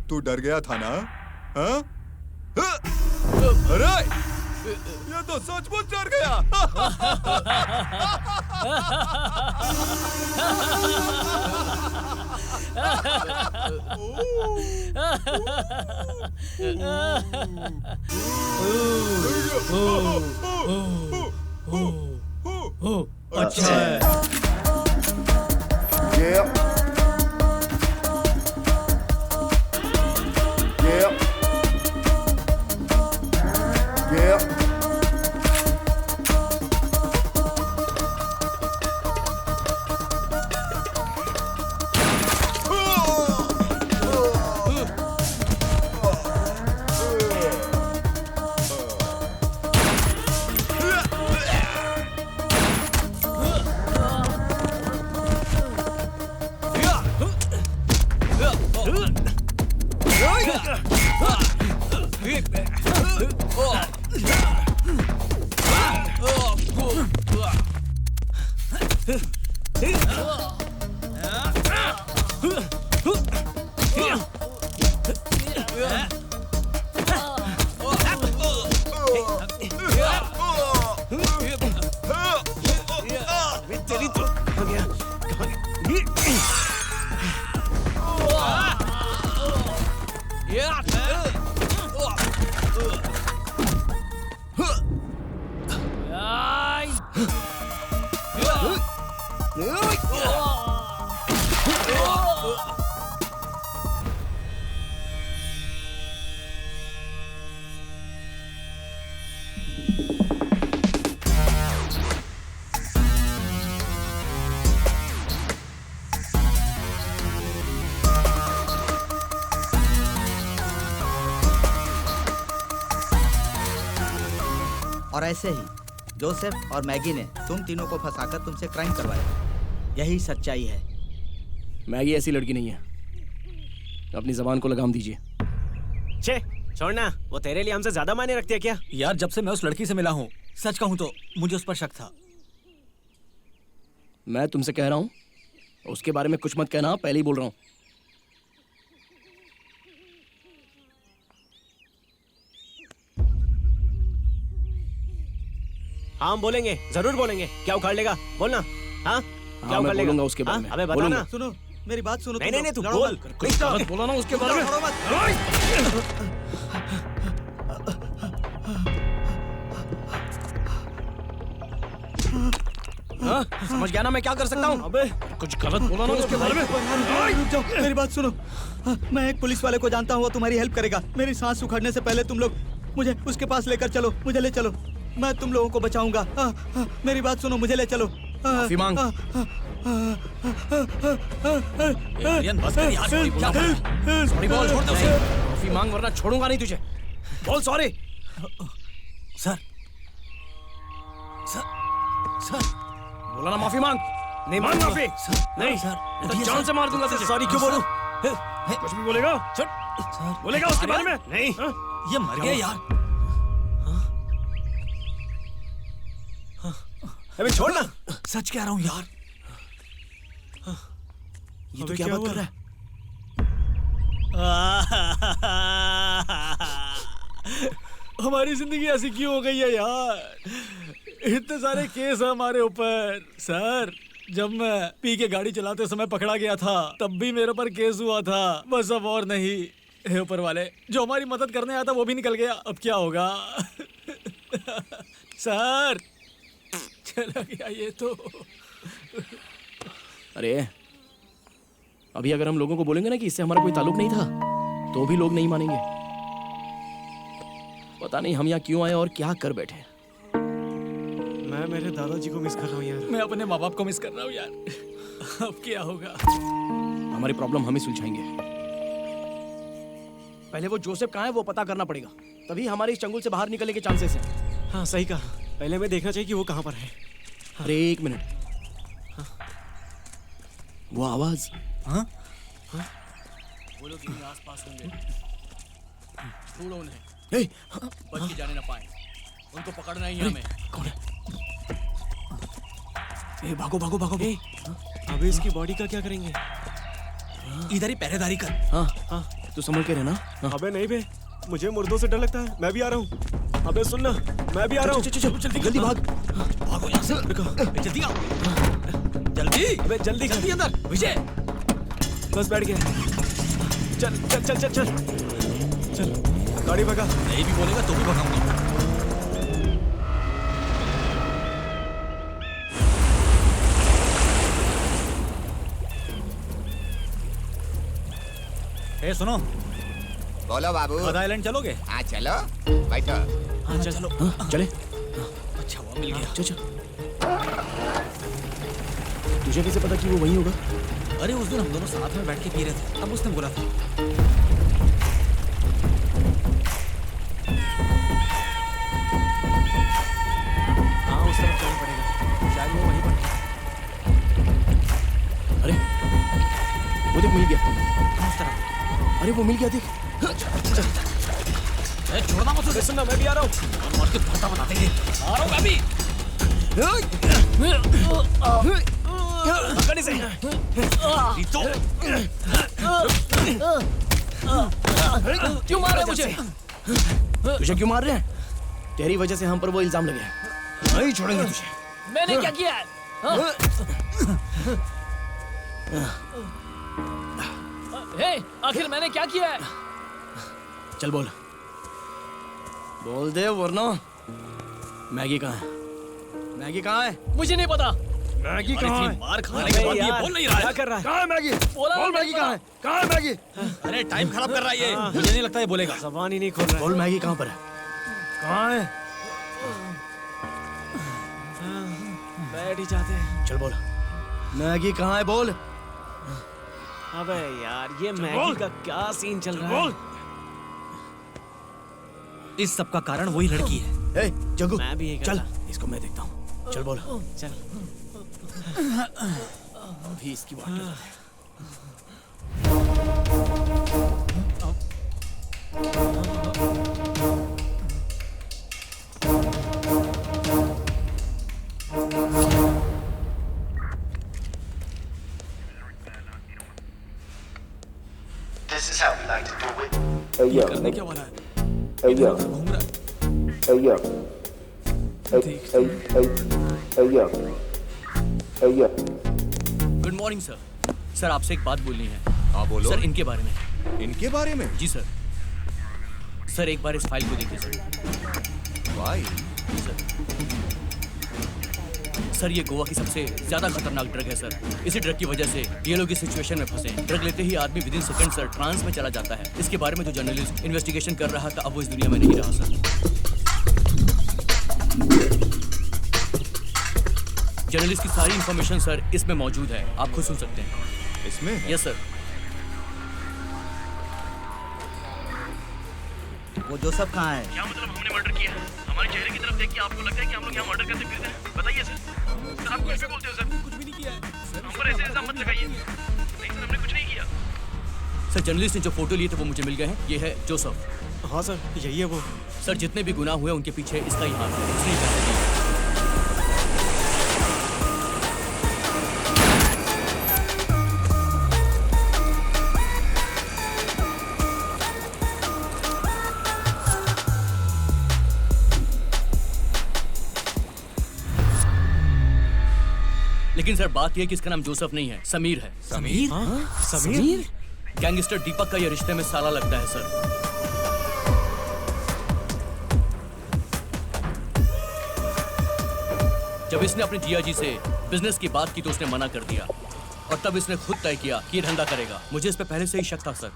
तू डर गया था ना? हाँ? अरे ये तो सचमुच डर गया। अच्छा है। Yeah. Yeah. Yeah. तेरी तो हो गया और ऐसे ही जोसेफ और मैगी ने तुम तीनों को फंसाकर तुमसे क्राइम करवाया। यही सच्चाई है। मैगी ऐसी लड़की नहीं है। अपनी जबान को लगाम दीजिए। छे छोड़ना, वो तेरे लिए हमसे ज्यादा मायने रखती है क्या? यार जब से मैं उस लड़की से मिला हूँ, सच कहूँ तो मुझे उस पर शक था। मैं तुमसे कह रहा हूँ उसके बारे में कुछ मत कहना, पहले ही बोल रहा हूँ। हाँ हम बोलेंगे, जरूर बोलेंगे। क्या उखाड़ लेगा? बोलना। हाँ क्या उखाड़ लेगा? बोलूंगा उसके बारे में। अबे बता ना। सुनो मेरी बात सुनो। नहीं नहीं तू बोल। मत बोला ना उसके बारे में। हाँ, समझ गया ना मैं क्या कर सकता हूँ? अबे कुछ गलत बोला ना उसके बारे में। रुक जाओ, मेरी बात सुनो। मैं एक पुलिस वाले को जानता हूँ, वो तुम्हारी हेल्प करेगा। मेरी सांस उखड़ने से पहले तुम लोग मुझे उसके पास लेकर चलो। मुझे ले चलो, मैं तुम लोगों को बचाऊंगा। मेरी बात सुनो, मुझे ले चलो। माफी मांग। बस कर यार, सॉरी बोल। सॉरी बोल, छोड़ दे उसे। माफी मांग वरना छोड़ूंगा नहीं तुझे। बोल सॉरी। सर सर सर बोला ना माफी मांग। नहीं मांग माफी। नहीं सर तो जान से मार दूंगा तुझे। सॉरी क्यों बोलूं? कुछ भी बोलेगा? बोलेगा उसके बारे में? नहीं ये मर गया यार। अबे छोड़ ना। सच कह रहा हूँ यार। ये तो क्या बात कर रहा है? हमारी जिंदगी ऐसी क्यों हो गई है यार? इतने सारे केस है हमारे ऊपर। सर जब मैं पी के गाड़ी चलाते समय पकड़ा गया था तब भी मेरे पर केस हुआ था। बस अब और नहीं। हे ऊपर वाले, जो हमारी मदद करने आया था वो भी निकल गया। अब क्या होगा? सर चला गया ये तो। अरे अभी अगर हम लोगों को बोलेंगे ना कि इससे हमारा कोई ताल्लुक नहीं था तो भी लोग नहीं मानेंगे। पता नहीं हम यहाँ क्यों आए और क्या कर बैठे। मैं मेरे दादाजी को मिस कर रहा हूँ यार। मैं अपने माँ बाप को मिस कर रहा हूँ यार। अब क्या होगा? हमारी प्रॉब्लम हम ही सुलझाएंगे। पहले वो जोसेफ कहाँ है वो पता करना पड़ेगा, तभी हमारे इस चंगुल से बाहर निकलने के चांसेस हैं। हाँ सही कहा। पहले मैं देखना चाहिए कि वो कहाँ पर है। अरे एक मिनट। वो आवाज। हाँ? वो लोग यहीं आसपास होंगे। छोड़ो उन्हें। बच के जाने ना पाए। उनको पकड़ना ही है हमें। कौन है? ए, भागो भागो भागो। अबे इसकी बॉडी का क्या करेंगे? इधर ही पहरेदारी कर। हाँ हाँ तू संभल के रहना। अबे नहीं बे, मुझे मुर्दों से डर लगता है। मैं भी आ रहा हूँ। अबे सुनना, मैं भी आ रहा हूँ। जल्दी जल्दी भाग। भागो यहाँ से। जल्दी आओ। जल्दी। अबे जल्दी जल्दी अंदर। विजय बस बैठ गया। चल चल चल चल चल चल गाड़ी भगा। नहीं भी बोलेगा तो भी भगाऊंगा। ए सुनो, बोलो बाबू। गधा आइलैंड चलोगे? हाँ चलो, बैठो। हाँ चलो। चले। अच्छा हुआ मिल गया। चल चल। तुझे कैसे पता कि वो वहीं होगा? अरे उस दिन हम दोनों साथ में बैठ के पी रहे थे, तब उसने बोला था। हाँ उस तरफ जाना पड़ेगा, शायद वो वहीं पर है। अरे वो देख मिल गया। उस तरफ। अरे वो मिल गया देख। छोड़ना मत उसे। सुनना, मैं भी आ रहा हूँ। और मार के फटा बता देंगे। आ रहा हूँ मैं भी। पकड़ इसे। क्यों मार रहे मुझे? तुझे क्यों मार रहे हैं? तेरी वजह से हम पर वो इल्जाम लगे हैं। नहीं छोड़ेंगे तुझे। मैंने क्या किया है? हाँ? हे, आखिर मैंने क्या किया है? चल बोल दे वरना। मैगी कहाँ है? मैगी कहाँ है? मुझे नहीं पता। मैगी कहाँ है? मार खाने के बाद ये बोल नहीं रहा क्या है। कर रहा है? कहाँ है मैगी? बोला बोल ना मैगी नहीं कहाँ है? कहाँ है मैगी? अरे टाइम खराब कर रहा है ये। मुझे नहीं लगता ये बोलेगा। जबान ही नहीं खोल रहा है। बोल मैगी कहाँ पर है? कहाँ है? बैठ ही जाते हैं। चल बोल मैगी कहाँ है? बोल। अबे यार ये मैगी का क्या सीन चल रहा है? इस सब का कारण वही लड़की है। ए जग्गू मैं भी यही चल करता। इसको मैं देखता हूँ। चल बोल। चल। अभी इसकी बात This is how we like to do it. करने क्या वाला है? Hey yo, घूम रहा है। hey yo, hey yo, hey yo. Good morning sir. Sir आपसे एक बात बोलनी है। हाँ बोलो। सर इनके बारे में। इनके बारे में? जी सर। सर एक बार इस फाइल को देखिए सर। भाई सर ये गोवा की सबसे ज्यादा खतरनाक ड्रग है सर। इसी ड्रग की वजह से ये लोग इस सिचुएशन में फंसे हैं। ड्रग लेते ही आदमी विदिन सेकंड सर ट्रांस में चला जाता है। इसके बारे में जो जर्नलिस्ट इन्वेस्टिगेशन कर रहा था अब वो इस दुनिया में नहीं रहा सर। जर्नलिस्ट की सारी इंफॉर्मेशन सर इसमें मौजूद है, आप खुद सुन सकते हैं। इसमें है? Yes sir. वो जोसेफ कहाँ है? क्या मतलब हमने मर्डर किया? हमारे चेहरे की तरफ देख के आपको लगता है कि हम लोग यहाँ मर्डर करते फिरते हैं? बताइए सर। सर आप कैसे बोलते हो सर? कुछ भी नहीं किया है। हम पर ऐसे इल्जाम मत लगाइए। नहीं सर हमने कुछ नहीं किया। सर जर्नलिस्ट ने जो फोटो लिए थे वो मुझे मिल गए हैं। ये है जोसेफ। हाँ सर यही है वो। सर जितने भी गुनाह हुए उनके पीछे इसका ही हाथ है। इसने ही पैसे दिए। लेकिन सर बात यह है कि इसका नाम जोसेफ नहीं है, समीर है। समीर? समीर? गैंगस्टर दीपक का ये रिश्ते में साला लगता है सर। जब इसने अपने जिया जी से बिजनेस की बात की तो उसने मना कर दिया और तब इसने खुद तय किया कि ये धंधा करेगा। मुझे इस पे पहले से ही शक था सर।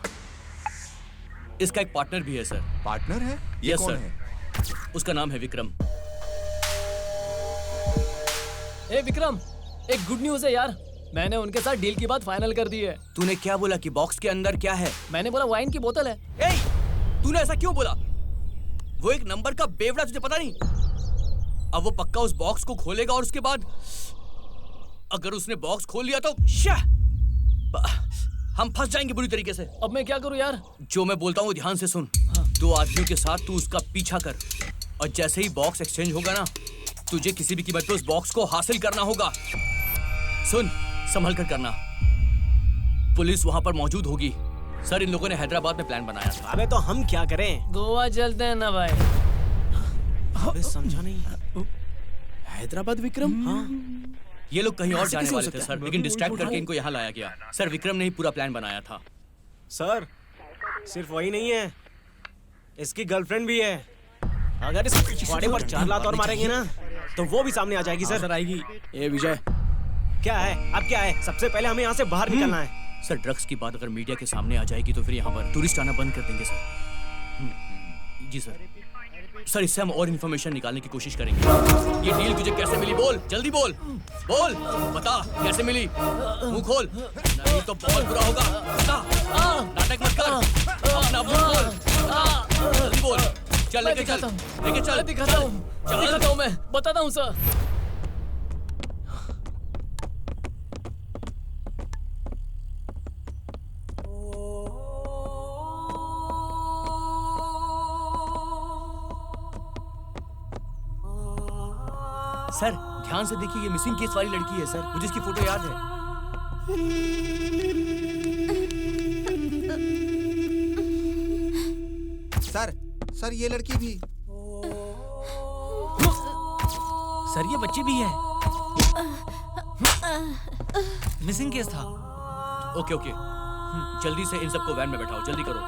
इसका एक पार्टनर भी है सर। पार्टनर है? ये यस कौन सर। है? उसका नाम है विक्रम। ए विक्रम, एक गुड न्यूज़ है यार। मैंने उनके साथ डील की बात फाइनल कर दी है। तूने क्या बोला कि बॉक्स के अंदर क्या है? मैंने बोला वाइन की बोतल है। ए, तूने ऐसा क्यों बोला? वो एक नंबर का बेवड़ा, तुझे पता नहीं? अब वो पक्का उस बॉक्स को खोलेगा और उसके बाद अगर उसने बॉक्स खोल लिया तो हम फंस जाएंगे बुरी तरीके से। अब मैं क्या करूं यार? जो मैं बोलता हूँ ध्यान से सुन। दो आदमियों के साथ तू उसका पीछा कर और जैसे ही बॉक्स एक्सचेंज होगा ना, तुझे किसी भी कीमत पे उस बॉक्स को हासिल करना होगा। सुन, संभल कर करना। पुलिस वहां पर मौजूद होगी। सर इन लोगों ने हैदराबाद में प्लान बनाया था। अबे तो हम क्या करें? गोवा चलते हैं ना भाई। अबे समझा नहीं। हैदराबाद विक्रम? हाँ। ये लोग कहीं और जाने वाले थे सर, लेकिन डिस्ट्रैक्ट करके इनको यहाँ लाया गया। सर विक्रम ने ही पूरा प्लान बनाया था। सर सिर्फ वही नहीं है, इसकी गर्लफ्रेंड भी है। अगर इस बॉडी पर 4 लात और मारेंगे ना तो वो भी सामने आ जाएगी सर। सर आएगी। ए विजय, क्या है? अब क्या है? सबसे पहले हमें यहाँ से बाहर निकलना है। सर ड्रग्स की बात अगर मीडिया के सामने आ जाएगी तो फिर यहाँ पर टूरिस्ट आना बंद कर देंगे सर। जी सर। सर इससे हम और इन्फॉर्मेशन निकालने की कोशिश करेंगे। ये डील तुझे कैसे मिली? बोल, जल्दी बोल, बोल, बता कैसे मिली? मुंह खोल, नहीं तो बहुत बुरा होगा। बता, नाटक मत कर, अपना मुंह खोल, जल्दी बोल। चल लेके चल, लेके चल। दिखाता हूँ मैं, बताता हूँ सर। सर ध्यान से देखिए, ये मिसिंग केस वाली लड़की है सर, मुझे इसकी फोटो याद है। सर ये लड़की भी। सर ये बच्ची भी है। मिसिंग केस था। ओके ओके, जल्दी से इन सबको वैन में बैठाओ, जल्दी करो।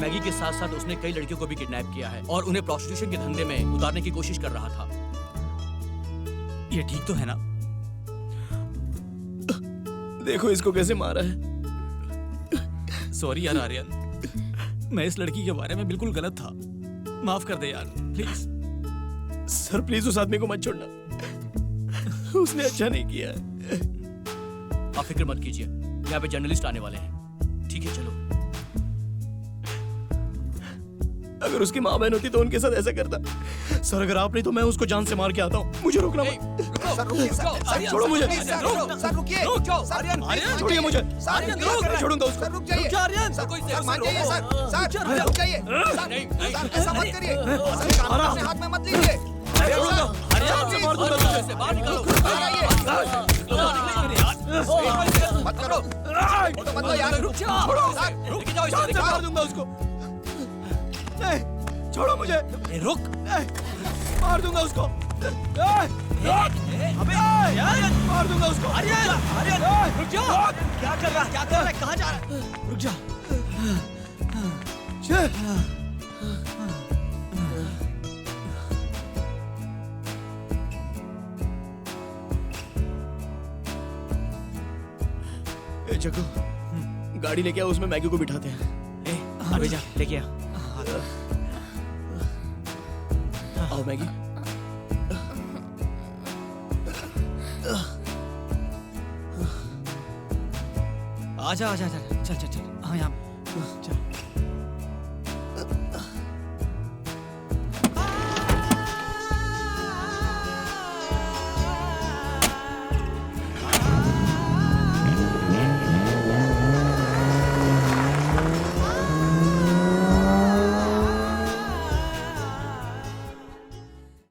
मैगी के साथ साथ उसने कई लड़कियों को भी किडनैप किया है और उन्हें प्रोस्टिट्यूशन के धंधे में उतारने की कोशिश कर रहा था। ये ठीक तो है ना? देखो इसको कैसे मारा है। सॉरी यार आर्यन, मैं इस लड़की के बारे में बिल्कुल गलत था, माफ कर दे यार प्लीज। सर प्लीज उस आदमी को मत छोड़ना, उसने अच्छा नहीं किया। आप फिक्र मत कीजिए, यहाँ पे जर्नलिस्ट आने वाले हैं। ठीक है चलो। अगर उसकी माँ बहन होती तो उनके साथ ऐसा करता। सर अगर आप नहीं तो मैं उसको जान से मार के आता हूँ, मुझे रोकना मत। सर रुकिए, सर छोड़ो मुझे। सर रुकिए, छोड़िए मुझे। छोड़ूंगा उसको। सर रुक जाइए, सर मान जाइए, सर रुक जाइए, सर ऐसा मत करिए, सर अपने हाथ में मत लीजिए। मत करो, मत लो यार, छोड़ो, मार दूंगा उसको। नहीं, छोड़ो मुझे। रुक, मार दूंगा उसको। अबे यार, मार दूंगा उसको। आर्यन, रुक जा। क्या कर रहा है? क्या कर रहा है? कहाँ जा रहा है? रुक जा। जग्गू, गाड़ी लेके आओ, उसमें मैगी को बिठाते हैं। अबे जा लेके आ। आओ मैगी। आजा आजा आजा, चल चल चल, हाँ यहाँ चल।